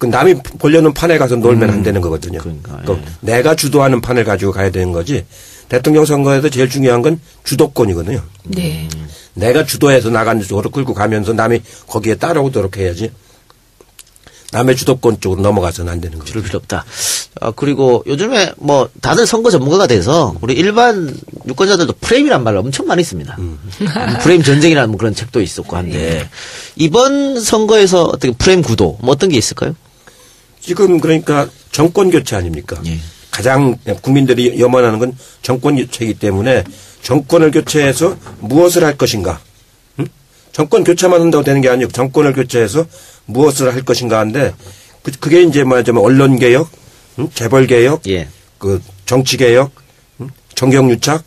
남이 보려는 판에 가서 놀면 안 되는 거거든요. 그러니까, 내가 주도하는 판을 가지고 가야 되는 거지. 대통령 선거에서 제일 중요한 건 주도권이거든요. 네. 내가 주도해서 나가는 쪽으로 끌고 가면서 남이 거기에 따라오도록 해야지. 남의 주도권 쪽으로 넘어가서는 안 되는 거죠. 줄을 필요 없다. 그리고 요즘에 뭐 다들 선거 전문가가 돼서 우리 일반 유권자들도 프레임이란 말을 엄청 많이 씁니다. 프레임 전쟁이라는 뭐 그런 책도 있었고 한데 이번 선거에서 어떻게 프레임 구도 뭐 어떤 게 있을까요? 지금 그러니까 정권 교체 아닙니까? 예. 가장 국민들이 염원하는 건 정권 교체이기 때문에 정권을 교체해서 무엇을 할 것인가? 정권 교체만 한다고 되는 게 아니고 정권을 교체해서 무엇을 할 것인가 하는데 그게 이제 말하자면 언론 개혁, 재벌 개혁, 예. 정치 개혁, 정경유착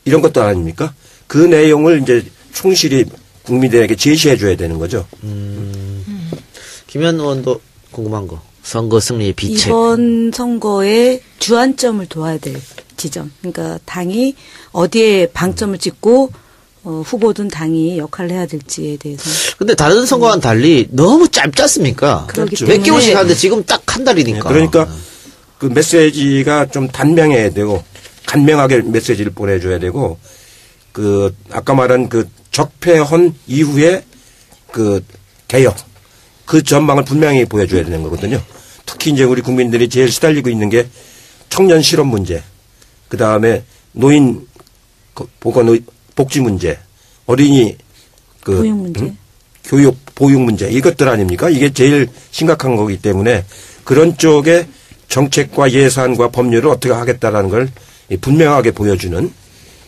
이런 것도 아닙니까? 그 내용을 이제 충실히 국민들에게 제시해 줘야 되는 거죠. 김현 의원도 궁금한 거. 선거 승리의 비책. 이번 선거의 주안점을 둬야 될 지점. 그러니까 당이 어디에 방점을 찍고 후보든 당이 역할을 해야 될지에 대해서. 근데 다른 선거와는 달리 너무 짧지 않습니까? 그렇기 몇 때문에 개월씩 하는데 지금 딱 한 달이니까. 그러니까 그 메시지가 좀 단명해야 되고 간명하게 메시지를 보내줘야 되고 아까 말한 적폐헌 이후에 개혁 그 전망을 분명히 보여줘야 되는 거거든요. 특히 이제 우리 국민들이 제일 시달리고 있는 게 청년 실업 문제, 그 다음에 노인 복지 문제, 어린이 보육 문제, 교육 보육 문제 이것들 아닙니까? 이게 제일 심각한 거기 때문에 그런 쪽에 정책과 예산과 법률을 어떻게 하겠다라는 걸 분명하게 보여주는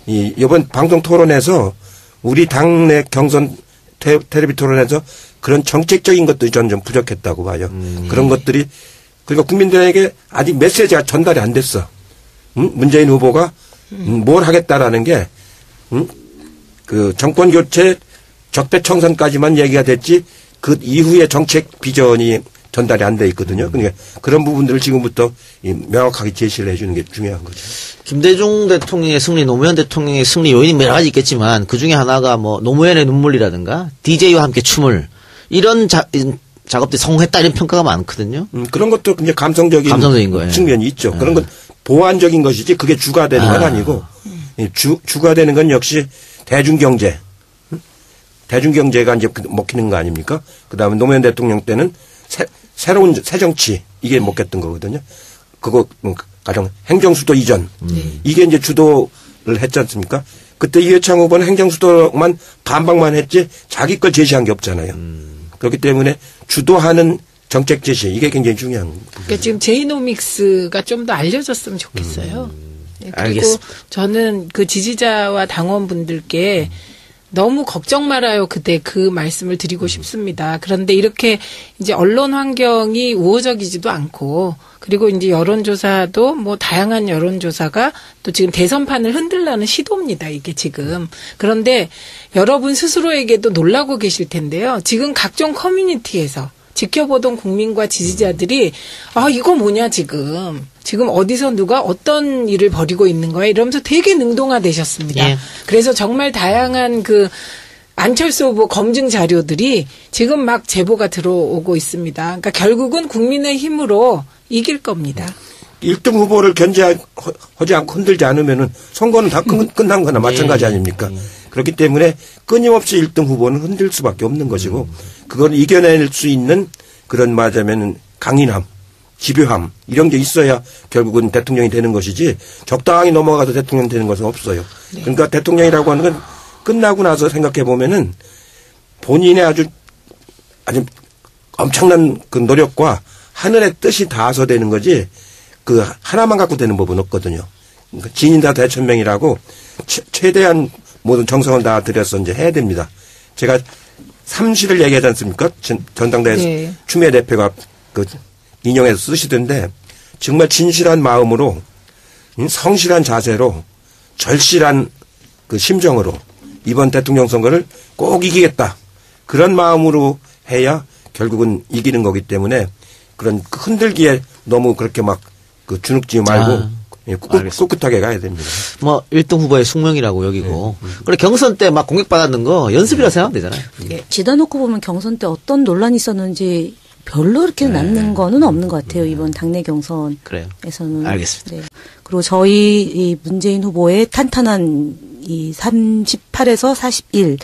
이번 방송 토론에서 우리 당내 경선 텔레비 토론에서 그런 정책적인 것들이 저는 좀 부족했다고 봐요. 그런 것들이 그러니까 국민들에게 아직 메시지가 전달이 안 됐어. 문재인 후보가 뭘 하겠다라는 게 정권 교체 적폐청산까지만 얘기가 됐지 그 이후의 정책 비전이 전달이 안 돼 있거든요. 그러니까 그런 부분들을 지금부터 명확하게 제시를 해주는 게 중요한 거죠. 김대중 대통령의 승리, 노무현 대통령의 승리 요인이 여러 가지 있겠지만 그 중에 하나가 뭐 노무현의 눈물이라든가 DJ와 함께 춤을 이런 작업들이 성공했다 이런 평가가 많거든요. 그런 것도 굉장히 감성적인 거예요. 측면이 있죠. 그런 건 보완적인 것이지 그게 주가 되는 건 아니고 주가 되는 건 역시 대중경제. 대중경제가 이제 먹히는 거 아닙니까? 그 다음에 노무현 대통령 때는 새로운 새정치 이게 먹혔던 거거든요. 그거 가령 행정수도 이전 이게 이제 주도를 했지 않습니까? 그때 이회창 후보는 행정수도만 반박만 했지 자기 걸 제시한 게 없잖아요. 그렇기 때문에 주도하는 정책 제시 이게 굉장히 중요한 부분이에요. 그러니까 지금 제이노믹스가 좀 더 알려졌으면 좋겠어요. 네, 그리고 알겠습니다. 저는 그 지지자와 당원분들께 너무 걱정 말아요. 그때 그 말씀을 드리고 싶습니다. 그런데 이렇게 이제 언론 환경이 우호적이지도 않고 그리고 이제 여론조사도 뭐 다양한 여론조사가 또 지금 대선판을 흔들라는 시도입니다. 이게 지금. 그런데 여러분 스스로에게도 놀라고 계실 텐데요. 지금 각종 커뮤니티에서 지켜보던 국민과 지지자들이 이거 뭐냐 지금 어디서 누가 어떤 일을 벌이고 있는 거야 이러면서 되게 능동화되셨습니다. 예. 그래서 정말 다양한 그 안철수 후보 검증 자료들이 지금 막 제보가 들어오고 있습니다. 그러니까 결국은 국민의 힘으로 이길 겁니다. 1등 후보를 견제하지 않고 흔들지 않으면은 선거는 다 끝난 거나 마찬가지 아닙니까? 그렇기 때문에 끊임없이 1등 후보는 흔들 수밖에 없는 것이고 그걸 이겨낼 수 있는 그런 말하자면 강인함, 집요함 이런 게 있어야 결국은 대통령이 되는 것이지 적당히 넘어가서 대통령 되는 것은 없어요. 네. 그러니까 대통령이라고 하는 건 끝나고 나서 생각해 보면은 본인의 아주 엄청난 그 노력과 하늘의 뜻이 닿아서 되는 거지 그 하나만 갖고 되는 법은 없거든요. 그러니까 진인다 대천명이라고 최대한 모든 정성을 다 들여서 이제 해야 됩니다. 제가 삼시를 얘기하지 않습니까? 전당대회에서 네. 추미애 대표가 그 인용해서 쓰시던데 정말 진실한 마음으로 성실한 자세로 절실한 그 심정으로 이번 대통령 선거를 꼭 이기겠다. 그런 마음으로 해야 결국은 이기는 거기 때문에 그런 흔들기에 너무 그렇게 막 그 주눅지지 말고 꿋꿋하게 가야 됩니다. 뭐 1등 후보의 숙명이라고 여기고. 그래 경선 때 막 공격받았는 거 연습이라 생각하면 되잖아요. 지다 놓고 보면 경선 때 어떤 논란이 있었는지 별로 그렇게 남는 거는 없는 것 같아요. 이번 당내 경선에서는. 그래요. 알겠습니다. 네. 그리고 저희 이 문재인 후보의 탄탄한 이 38에서 41.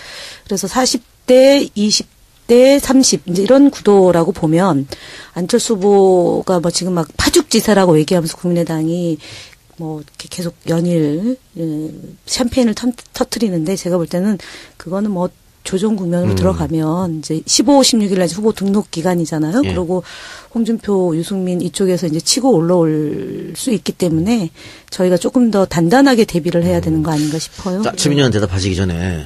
그래서 40대 20대 30 이제 이런 구도라고 보면 안철수 후보가 뭐 지금 막 파죽지세라고 얘기하면서 국민의당이 뭐 이렇게 계속 연일 샴페인을 터뜨리는데 제가 볼 때는 그거는 뭐 조정 국면으로 들어가면 이제 15, 16일 날 후보 등록 기간이잖아요. 예. 그리고 홍준표, 유승민 이쪽에서 이제 치고 올라올 수 있기 때문에 저희가 조금 더 단단하게 대비를 해야 되는 거 아닌가 싶어요. 자, 최민희 의원 대답하시기 전에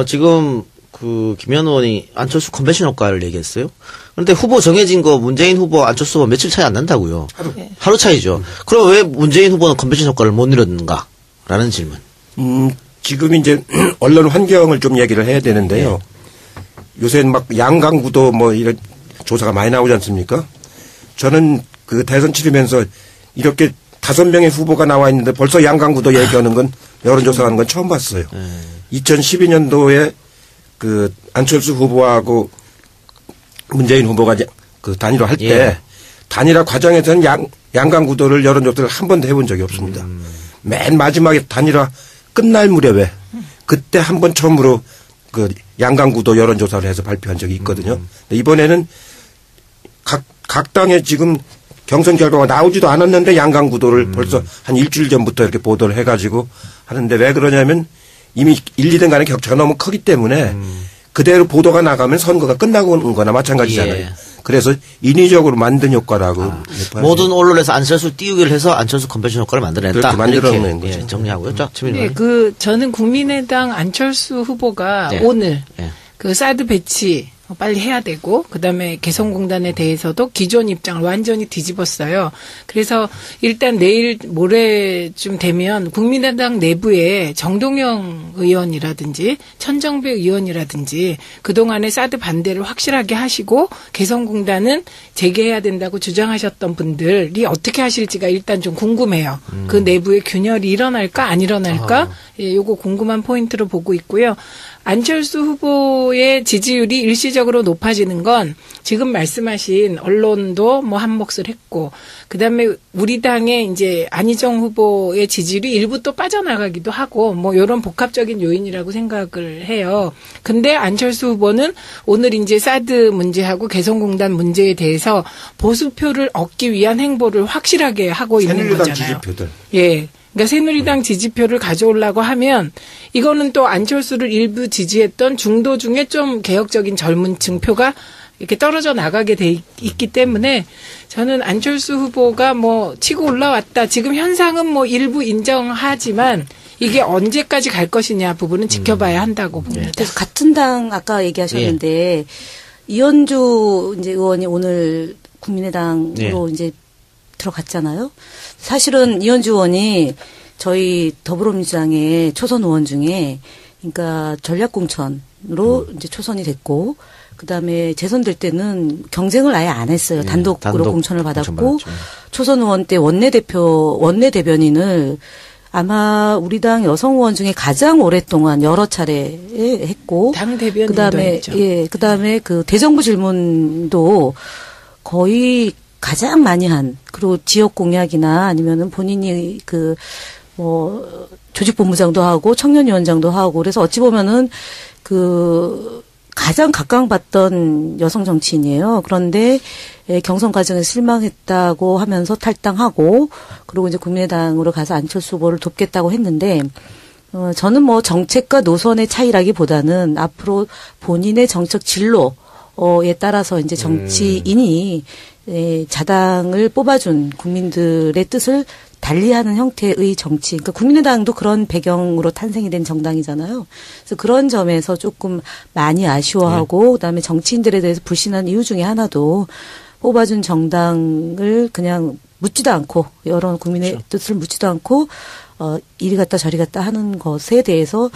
지금 그 김현 의원이 안철수 컨벤션 효과를 얘기했어요. 그런데 후보 정해진 거 문재인 후보, 안철수 후보 며칠 차이 안 난다고요. 하루 차이죠. 그럼 왜 문재인 후보는 컨벤션 효과를 못 누렸는가? 라는 질문. 지금 이제 언론 환경을 좀 얘기를 해야 되는데요. 요새는 막 양강구도 뭐 이런 조사가 많이 나오지 않습니까? 저는 그 대선 치르면서 이렇게 5명의 후보가 나와 있는데 벌써 양강구도 얘기하는 건 여론조사하는 건 처음 봤어요. 2012년도에 그 안철수 후보하고 문재인 후보가 그 단일화 할 때 단일화 과정에서는 양강구도를 여론조사를 한 번도 해본 적이 없습니다. 맨 마지막에 단일화 끝날 무렵에 그때 한 번 처음으로 그 양강구도 여론조사를 해서 발표한 적이 있거든요. 이번에는 각 당에 지금 경선 결과가 나오지도 않았는데 양강구도를 벌써 한 일주일 전부터 이렇게 보도를 해가지고 하는데 왜 그러냐면 이미 1, 2등 간의 격차가 너무 크기 때문에 그대로 보도가 나가면 선거가 끝나고 거나 마찬가지잖아요. 예. 그래서 인위적으로 만든 효과라고. 모든 언론에서 안철수 띄우기를 해서 안철수 컨벤션 효과를 만들어냈다. 그렇게 만들어낸 이렇게, 거죠. 정리하고요. 자, 최민희 네, 의원. 저는 국민의당 안철수 후보가 네. 오늘 네. 그 사드 배치 빨리 해야 되고 그다음에 개성공단에 대해서도 기존 입장을 완전히 뒤집었어요. 그래서 일단 내일 모레쯤 되면 국민의당 내부에 정동영 의원이라든지 천정배 의원이라든지 그동안의 사드 반대를 확실하게 하시고 개성공단은 재개해야 된다고 주장하셨던 분들이 어떻게 하실지가 일단 좀 궁금해요. 그 내부의 균열이 일어날까 안 일어날까 요거 궁금한 포인트로 보고 있고요. 안철수 후보의 지지율이 일시적으로 높아지는 건 지금 말씀하신 언론도 뭐 한 몫을 했고, 그 다음에 우리 당의 이제 안희정 후보의 지지율이 일부 또 빠져나가기도 하고, 뭐 이런 복합적인 요인이라고 생각을 해요. 근데 안철수 후보는 오늘 이제 사드 문제하고 개성공단 문제에 대해서 보수표를 얻기 위한 행보를 확실하게 하고 있는 새누리당 거잖아요. 지지표들. 예. 그러니까 새누리당 지지표를 가져오려고 하면 이거는 또 안철수를 일부 지지했던 중도 중에 좀 개혁적인 젊은 층표가 이렇게 떨어져 나가게 돼 있기 때문에 저는 안철수 후보가 뭐 치고 올라왔다. 지금 현상은 뭐 일부 인정하지만 이게 언제까지 갈 것이냐 부분은 지켜봐야 한다고 봅니다. 그래서 같은 당 아까 얘기하셨는데 이현주 이제 의원이 오늘 국민의당으로 이제 들어갔잖아요. 사실은 이현주 의원이 저희 더불어민주당의 초선 의원 중에 그러니까 전략공천으로 이제 초선이 됐고 그다음에 재선될 때는 경쟁을 아예 안 했어요. 단독으로 공천을 받았고 초선 의원 때 원내대변인을 아마 우리 당 여성 의원 중에 가장 오랫동안 여러 차례 했고 당 대변인도 그다음에 했죠. 그다음에 그 대정부 질문도 거의 가장 많이 한 그리고 지역 공약이나 아니면은 본인이 조직본부장도 하고 청년위원장도 하고 그래서 어찌 보면은 가장 각광받던 여성 정치인이에요. 그런데 경선 과정에서 실망했다고 하면서 탈당하고 그리고 이제 국민의당으로 가서 안철수 후보를 돕겠다고 했는데 저는 뭐 정책과 노선의 차이라기보다는 앞으로 본인의 정책 진로에 따라서 이제 정치인이 자당을 뽑아준 국민들의 뜻을 달리하는 형태의 정치. 그러니까 국민의당도 그런 배경으로 탄생이 된 정당이잖아요. 그래서 그런 점에서 조금 많이 아쉬워하고 그다음에 정치인들에 대해서 불신한 이유 중에 하나도 뽑아준 정당을 그냥 묻지도 않고 여러 국민의 뜻을 묻지도 않고 이리 갔다 저리 갔다 하는 것에 대해서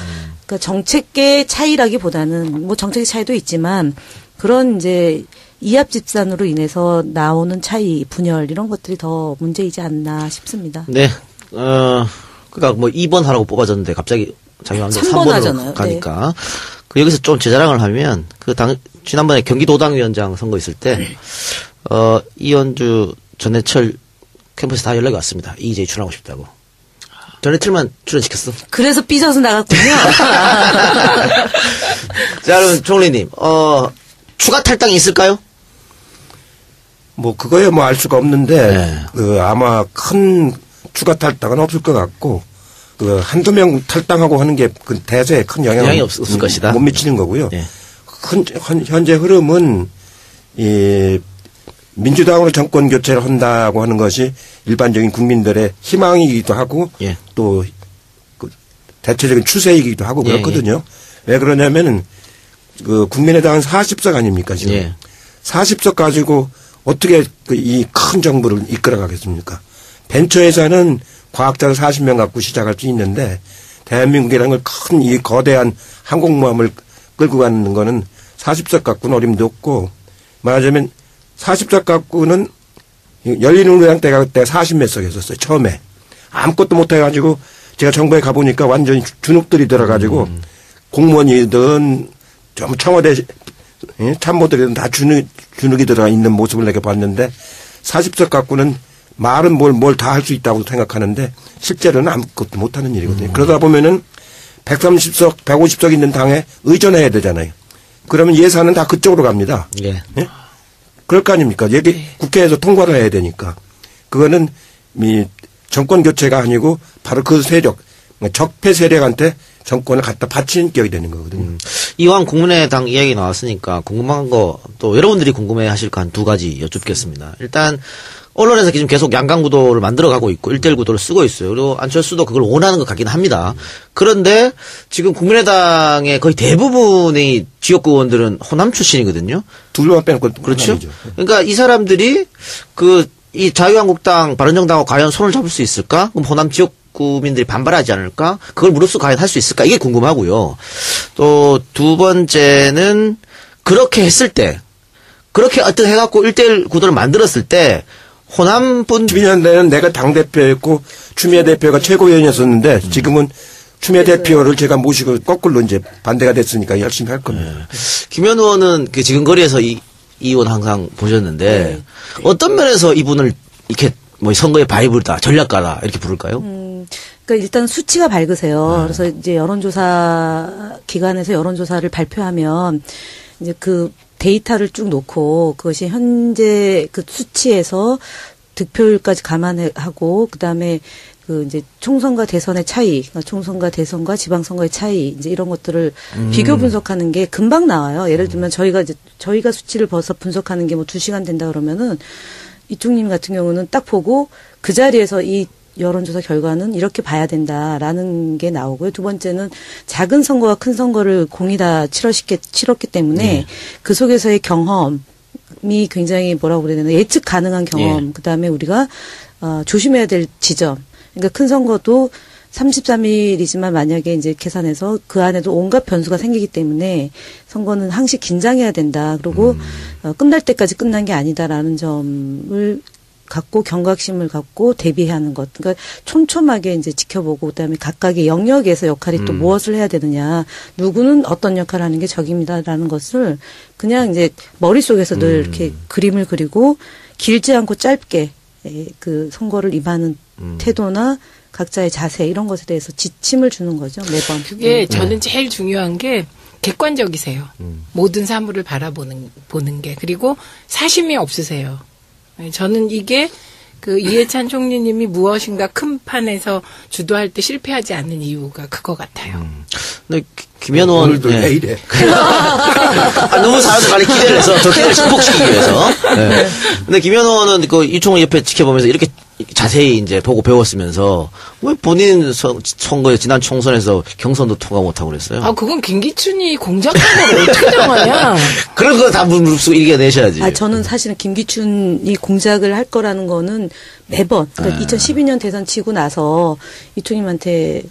그러니까 정책의 차이라기보다는 뭐 정책의 차이도 있지만 그런 이제 이합집산으로 인해서 나오는 차이, 분열 이런 것들이 더 문제이지 않나 싶습니다. 네. 그러니까 뭐 2번 하라고 뽑아졌는데 갑자기 자기 마음대로 3번 3번으로 하잖아요. 가니까 여기서 좀 제 자랑을 하면 지난번에 경기도당위원장 선거 있을 때 이현주 전해철 캠퍼스 다 연락이 왔습니다. 이제 출연하고 싶다고. 전해철만 출연시켰어. 그래서 삐져서 나갔군요. 자, 그럼 총리님, 추가 탈당이 있을까요? 뭐 그거야 뭐 알 수가 없는데 아마 큰 추가 탈당은 없을 것 같고 한두 명 탈당하고 하는 게 그 대세에 큰 영향이 없을 것이다. 못 미치는 거고요. 네. 현재 흐름은 이 민주당으로 정권 교체를 한다고 하는 것이 일반적인 국민들의 희망이기도 하고 또 대체적인 추세이기도 하고 그렇거든요. 왜 그러냐면은 국민의당은 40석 아닙니까 지금? 40석 가지고 어떻게 이 큰 정부를 이끌어가겠습니까? 벤처회사는 과학자를 40명 갖고 시작할 수 있는데 대한민국이라는 걸 큰 이 거대한 항공모함을 끌고 가는 거는 40석 갖고는 어림도 없고 말하자면 40석 갖고는 열린우리당 때가 그때 40몇 석이었어요. 처음에. 아무것도 못해가지고 제가 정부에 가보니까 완전히 주눅들이 들어가지고 공무원이든 좀 청와대 참모들이든 다 주눅이 들어가 있는 모습을 내가 봤는데 40석 갖고는 말은 뭘 다 할 수 있다고 생각하는데 실제로는 아무것도 못하는 일이거든요. 그러다 보면은 130석, 150석 있는 당에 의존해야 되잖아요. 그러면 예산은 다 그쪽으로 갑니다. 예? 그럴 거 아닙니까? 여기 국회에서 통과를 해야 되니까. 그거는 정권 교체가 아니고 바로 그 세력, 적폐 세력한테 정권을 갖다 바치는 격이 되는 거거든요. 이왕 국민의당 이야기 나왔으니까 궁금한 거 또 여러분들이 궁금해 하실 거 한 두 가지 여쭙겠습니다. 일단 언론에서 지금 계속 양강 구도를 만들어가고 있고 1대1 구도를 쓰고 있어요. 그리고 안철수도 그걸 원하는 것 같긴 합니다. 그런데 지금 국민의당의 거의 대부분의 지역구 의원들은 호남 출신이거든요. 둘만 빼놓고 그렇죠. 호남이죠. 그러니까 이 사람들이 이 자유한국당, 바른정당하고 과연 손을 잡을 수 있을까? 그럼 호남 지역구민들이 반발하지 않을까? 그걸 무릅쓰 과연 할 수 있을까? 이게 궁금하고요. 또 두 번째는 그렇게 했을 때, 그렇게 어떻게 해갖고 1대1 구도를 만들었을 때 호남 분 12년대는 내가 당대표였고 추미애 대표가 최고위원이었었는데 지금은 추미애 대표를 제가 모시고 거꾸로 이제 반대가 됐으니까 열심히 할 겁니다. 김현 의원은 지금 거리에서 이 의원 항상 보셨는데 어떤 면에서 이분을 이렇게 뭐 선거의 바이블이다, 전략가다 이렇게 부를까요? 그러니까 일단 수치가 밝으세요. 그래서 이제 여론조사 기관에서 여론조사를 발표하면 이제 그 데이터를 쭉 놓고 그것이 현재 그 수치에서 득표율까지 감안하고 그다음에 그 이제 총선과 대선의 차이, 그러니까 총선과 대선과 지방선거의 차이 이제 이런 것들을 비교 분석하는 게 금방 나와요. 예를 들면 저희가 수치를 벌써 분석하는 게 뭐 2시간 된다 그러면은 이쪽님 같은 경우는 딱 보고 그 자리에서 이 여론조사 결과는 이렇게 봐야 된다라는 게 나오고요. 두 번째는 작은 선거와 큰 선거를 공이 다 치렀기 때문에 그 속에서의 경험이 굉장히 뭐라고 그래야 되나 예측 가능한 경험. 그다음에 우리가 조심해야 될 지점. 그러니까 큰 선거도 33일이지만 만약에 이제 계산해서 그 안에도 온갖 변수가 생기기 때문에 선거는 항시 긴장해야 된다. 그리고 끝날 때까지 끝난 게 아니다라는 점을 갖고 경각심을 갖고 대비하는 것. 그러니까 촘촘하게 이제 지켜보고 그다음에 각각의 영역에서 역할이 또 무엇을 해야 되느냐. 누구는 어떤 역할을 하는 게 적입니다라는 것을 그냥 이제 머릿속에서 늘 이렇게 그림을 그리고 길지 않고 짧게 그 선거를 임하는 태도나 각자의 자세 이런 것에 대해서 지침을 주는 거죠. 매번. 그게 저는 제일 중요한 게 객관적이세요. 모든 사물을 보는 게. 그리고 사심이 없으세요. 저는 이게 그 이해찬 총리님이 무엇인가 큰 판에서 주도할 때 실패하지 않는 이유가 그거 같아요. 근데 김현 의원 오늘도 왜 이래? 너무 사람들 많이 기대를 해서 저 기대를 증폭시키기 위해서. 네. 근데 김현 의원은 그 이총을 옆에 지켜보면서 이렇게 자세히 이제 보고 배웠으면서 왜 본인 선거에 지난 총선에서 경선도 통과 못하고 그랬어요? 아, 그건 김기춘이 공작한 걸 어떻게 정하냐? 그런 거 다 무릅쓰고 이겨내셔야지. 저는 사실은 김기춘이 공작을 할 거라는 거는 매번 그러니까 2012년 대선 치고 나서 이총님한테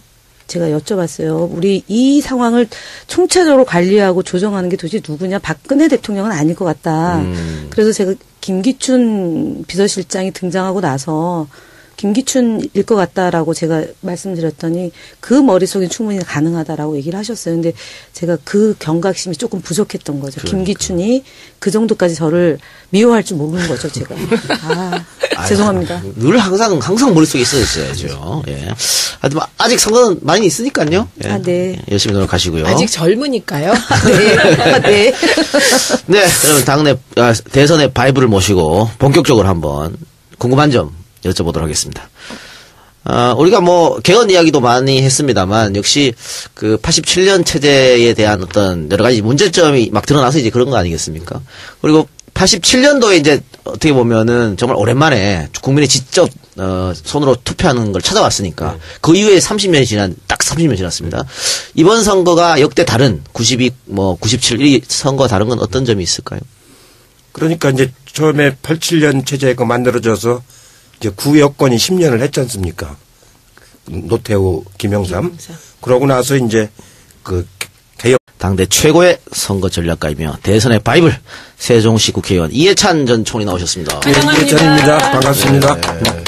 제가 여쭤봤어요. 우리 이 상황을 총체적으로 관리하고 조정하는 게 도대체 누구냐? 박근혜 대통령은 아닐 것 같다. 그래서 제가 김기춘 비서실장이 등장하고 나서 김기춘일 것 같다라고 제가 말씀드렸더니 그 머릿속에 충분히 가능하다라고 얘기를 하셨어요. 근데 제가 그 경각심이 조금 부족했던 거죠. 그러니까. 김기춘이 그 정도까지 저를 미워할 줄 모르는 거죠, 제가. 죄송합니다. 늘 항상 머릿속에 있어야죠. 예. 하지만 아직 선거는 많이 있으니까요. 예. 네. 열심히 노력하시고요. 아직 젊으니까요. 네. 네. 네, 그러면 당내 대선의 바이브를 모시고 본격적으로 한번 궁금한 점 여쭤보도록 하겠습니다. 우리가 뭐 개헌 이야기도 많이 했습니다만 역시 그 87년 체제에 대한 어떤 여러 가지 문제점이 막 드러나서 이제 그런 거 아니겠습니까? 그리고 87년도에 이제 어떻게 보면은 정말 오랜만에 국민의 직접 손으로 투표하는 걸 찾아왔으니까 그 이후에 30년이 딱 30년 지났습니다. 이번 선거가 역대 다른 92, 97 이 선거 다른 건 어떤 점이 있을까요? 그러니까 이제 처음에 87년 체제가 만들어져서 이제 구여권이 10년을 했지 않습니까? 노태우, 김영삼. 그러고 나서 이제 그 개혁. 당대 최고의 선거 전략가이며 대선의 바이블 세종시 국회의원 이해찬 전 총리 나오셨습니다. 네, 이해찬입니다. 반갑습니다. 네.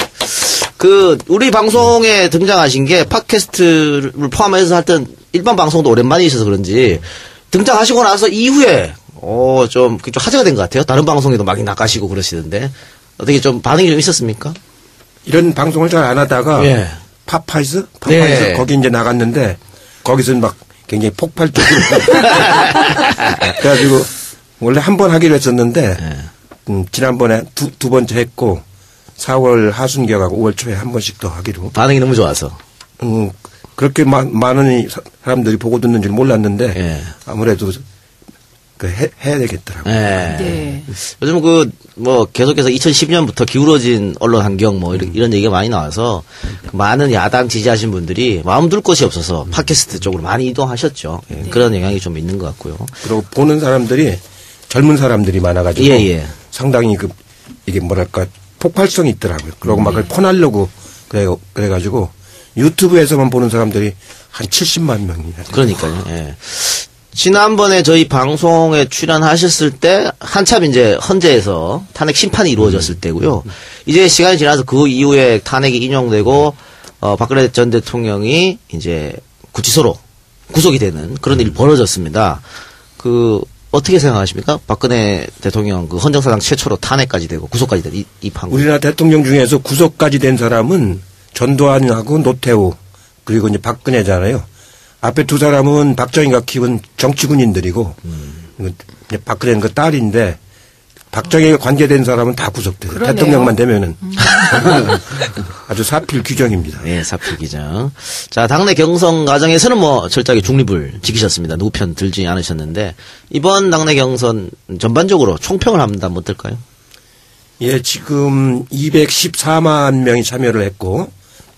우리 방송에 등장하신 게 팟캐스트를 포함해서 하여튼 일반 방송도 오랜만에 있어서 그런지 등장하시고 나서 이후에 좀 화제가 된 것 같아요. 다른 방송에도 막 나가시고 그러시던데 어떻게 좀 반응이 좀 있었습니까? 이런 방송을 잘 안 하다가 예. 파파이스 네. 거기 이제 나갔는데 거기서 막 굉장히 폭발적으로 그래가지고 원래 한 번 하기로 했었는데 지난번에 두 번째 했고 4월 하순경하고 5월 초에 한 번씩 더 하기로. 반응이 너무 좋아서. 그렇게 많은 사람들이 보고 듣는 줄 몰랐는데 예. 아무래도 해야 되겠더라고요. 네. 네. 요즘 계속해서 2010년부터 기울어진 언론 환경 이런 얘기가 많이 나와서 많은 야당 지지하신 분들이 마음 둘 곳이 없어서 팟캐스트 쪽으로 많이 이동하셨죠. 예. 그런 영향이 좀 있는 것 같고요. 그리고 보는 사람들이 젊은 사람들이 많아가지고 예. 상당히 이게 뭐랄까 폭발성이 있더라고요. 그리고 막 그걸 퍼나려고 그래가지고 유튜브에서만 보는 사람들이 한 70만 명이나. 그러니까요. 예. 지난번에 저희 방송에 출연하셨을 때 한참 이제 헌재에서 탄핵 심판이 이루어졌을 때고요. 이제 시간이 지나서 그 이후에 탄핵이 인용되고 박근혜 전 대통령이 이제 구치소로 구속이 되는 그런 일이 벌어졌습니다. 어떻게 생각하십니까? 박근혜 대통령 헌정사상 최초로 탄핵까지 되고 구속까지 된 이 판결. 우리나라 대통령 중에서 구속까지 된 사람은 전두환하고 노태우 그리고 이제 박근혜잖아요. 앞에 두 사람은 박정희가 키운 정치군인들이고 박근혜는 그 딸인데 박정희가 관계된 사람은 다 구속돼요. 그러네요. 대통령만 되면은 아주 사필 규정입니다. 네, 사필 규정. 자, 당내 경선 과정에서는 철저하게 중립을 지키셨습니다. 누구 편 들지 않으셨는데 이번 당내 경선 전반적으로 총평을 한다면 어떨까요? 예, 지금 214만 명이 참여를 했고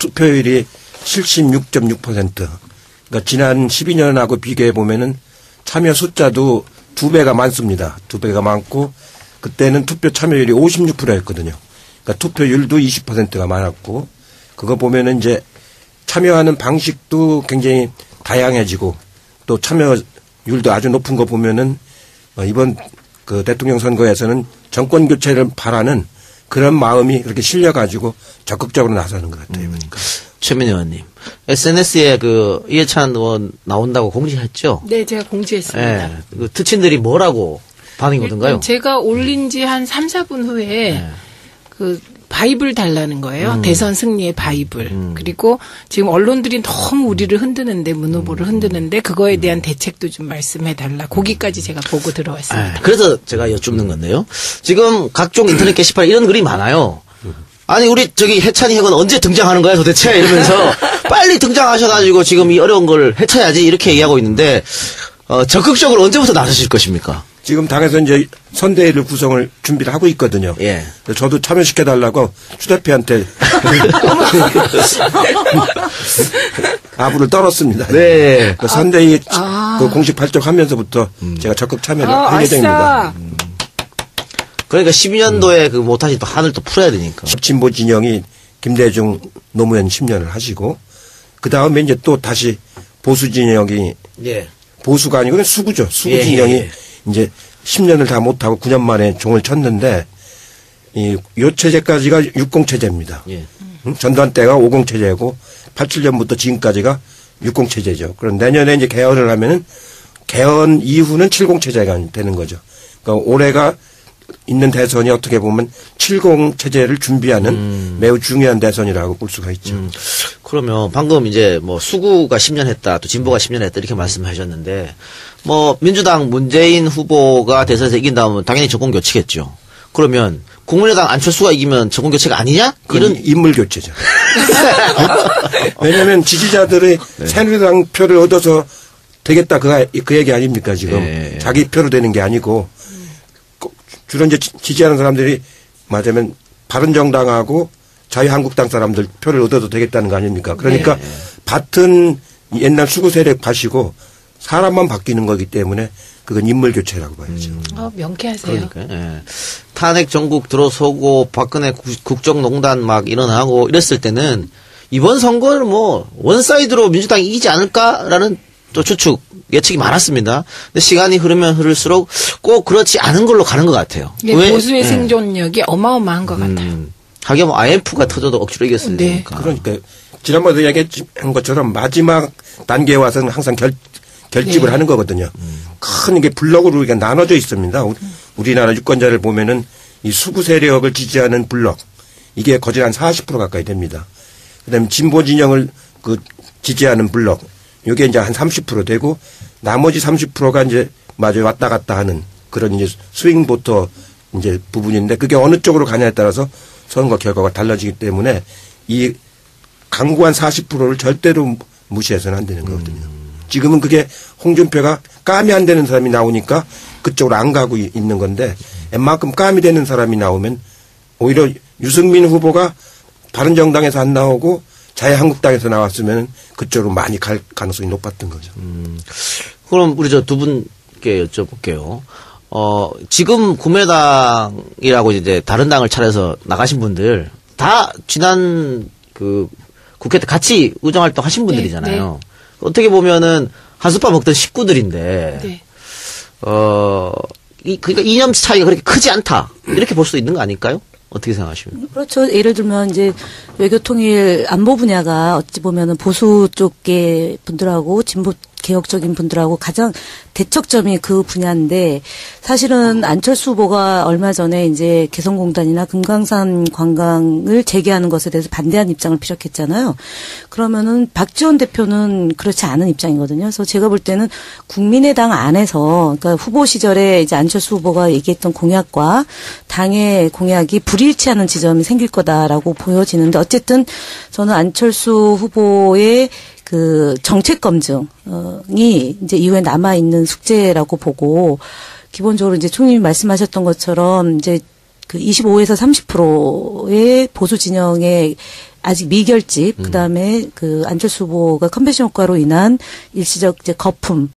투표율이 76.6%. 그러니까 지난 12년하고 비교해 보면은 참여 숫자도 2배가 많습니다. 2배가 많고 그때는 투표 참여율이 56%였거든요. 그러니까 투표율도 20%가 많았고 그거 보면은 이제 참여하는 방식도 굉장히 다양해지고 또 참여율도 아주 높은 거 보면은 이번 그 대통령 선거에서는 정권 교체를 바라는 그런 마음이 그렇게 실려가지고 적극적으로 나서는 것 같아요. 그러니까. 최민희 의원님, SNS에 그 이해찬 의원 나온다고 공지했죠? 네, 제가 공지했습니다. 예. 그 특친들이 뭐라고 반응이 오던가요? 일단 제가 올린 지 한 3, 4분 후에 그 바이블 달라는 거예요. 대선 승리의 바이블. 그리고 지금 언론들이 너무 우리를 흔드는데 문 후보를 흔드는데 그거에 대한 대책도 좀 말씀해 달라. 거기까지 제가 보고 들어왔습니다. 그래서 제가 여쭙는 건데요. 지금 각종 인터넷 게시판에 이런 글이 많아요. 아니 우리 저기 해찬이 형은 언제 등장하는 거야 도대체 이러면서 빨리 등장하셔가지고 지금 이 어려운 걸 해쳐야지 이렇게 얘기하고 있는데 적극적으로 언제부터 나서실 것입니까? 지금 당에서 이제 선대위를 구성을 준비를 하고 있거든요. 예. 저도 참여시켜달라고 추 대표한테 아부를 떨었습니다. 네. 그 선대위 그 공식 발족하면서부터 제가 적극 참여를 할 예정입니다. 그러니까 12년도에 그 못하신 또 한을 또 풀어야 되니까. 진보 진영이 김대중 노무현 10년을 하시고 그 다음에 이제 또 다시 보수 진영이 예. 보수가 아니고 그냥 수구죠. 수구 예, 진영이 예. 이제 10년을 다 못하고 9년 만에 종을 쳤는데 요 체제까지가 60체제입니다. 예. 전두환 때가 50체제고 87년부터 지금까지가 60체제죠. 그럼 내년에 이제 개헌을 하면은 개헌 이후는 70체제가 되는 거죠. 그러니까 올해가 있는 대선이 어떻게 보면 70체제를 준비하는 매우 중요한 대선이라고 볼 수가 있죠. 그러면 방금 이제 뭐 수구가 10년 했다, 또 진보가 10년 했다 이렇게 말씀하셨는데 뭐 민주당 문재인 후보가 대선에서 이긴 다음은 당연히 정권 교체겠죠. 그러면 국민의당 안철수가 이기면 정권 교체가 아니냐? 이런 인물 교체죠. 왜냐하면 지지자들의 새누리당 표를 얻어서 되겠다 그 얘기 아닙니까 지금. 예. 자기 표로 되는 게 아니고 주로 이제 지지하는 사람들이 맞으면 바른정당하고 자유한국당 사람들 표를 얻어도 되겠다는 거 아닙니까? 그러니까 밭은 옛날 수구 세력 밭이고 사람만 바뀌는 거기 때문에 그건 인물 교체라고 봐야죠. 명쾌하세요. 그러니까 예. 탄핵 전국 들어서고 박근혜 국정농단 막 일어나고 이랬을 때는 이번 선거는 뭐 원사이드로 민주당이 이기지 않을까라는 또 추측 예측이 많았습니다. 근데 시간이 흐르면 흐를수록 꼭 그렇지 않은 걸로 가는 것 같아요. 네, 보수의 생존력이 어마어마한 것 같아요. 하긴 뭐 IMF가 터져도 억지로 이겼어야 네. 되니까. 그러니까 지난번에 얘기한 것처럼 마지막 단계에 와서는 항상 결집을 하는 거거든요. 큰 이게 블록으로 우리가 나눠져 있습니다. 우리나라 유권자를 보면은 이 수구 세력을 지지하는 블록 이게 거의 한 40% 가까이 됩니다. 그다음에 진보 진영을 그 지지하는 블록 이게 이제 한 30% 되고 나머지 30%가 이제 마저 왔다 갔다 하는 그런 이제 스윙 보터 이제 부분인데 그게 어느 쪽으로 가냐에 따라서 선거 결과가 달라지기 때문에 이 강구한 40%를 절대로 무시해서는 안 되는 거거든요. 지금은 그게 홍준표가 감이 안 되는 사람이 나오니까 그쪽으로 안 가고 있는 건데 웬만큼 감이 되는 사람이 나오면 오히려 유승민 후보가 바른정당에서 안 나오고 자유한국당에서 나왔으면 그쪽으로 많이 갈 가능성이 높았던 거죠. 그럼 우리 저 두 분께 여쭤볼게요. 지금 국민의당이라고 이제 다른 당을 차려서 나가신 분들 다 지난 그 국회 때 같이 의정활동 하신 분들이잖아요. 네. 어떻게 보면은 한솥밥 먹던 식구들인데, 네. 그러니까 이념 차이가 그렇게 크지 않다. 이렇게 볼 수도 있는 거 아닐까요? 어떻게 생각하십니까? 그렇죠. 예를 들면 이제 외교통일 안보 분야가 어찌 보면은 보수 쪽의 분들하고 진보 개혁적인 분들하고 가장 대척점이 그 분야인데 사실은 안철수 후보가 얼마 전에 이제 개성공단이나 금강산 관광을 재개하는 것에 대해서 반대하는 입장을 피력했잖아요. 그러면은 박지원 대표는 그렇지 않은 입장이거든요. 그래서 제가 볼 때는 국민의당 안에서 그러니까 후보 시절에 이제 안철수 후보가 얘기했던 공약과 당의 공약이 불일치하는 지점이 생길 거다라고 보여지는데 어쨌든 저는 안철수 후보의 그 정책 검증이 이제 이후에 남아 있는 숙제라고 보고 기본적으로 이제 총리님 말씀하셨던 것처럼 이제 그 25에서 30%의 보수 진영의 아직 미결집, 그다음에 그 안철수 후보가 컨벤션 효과로 인한 일시적 이제 거품,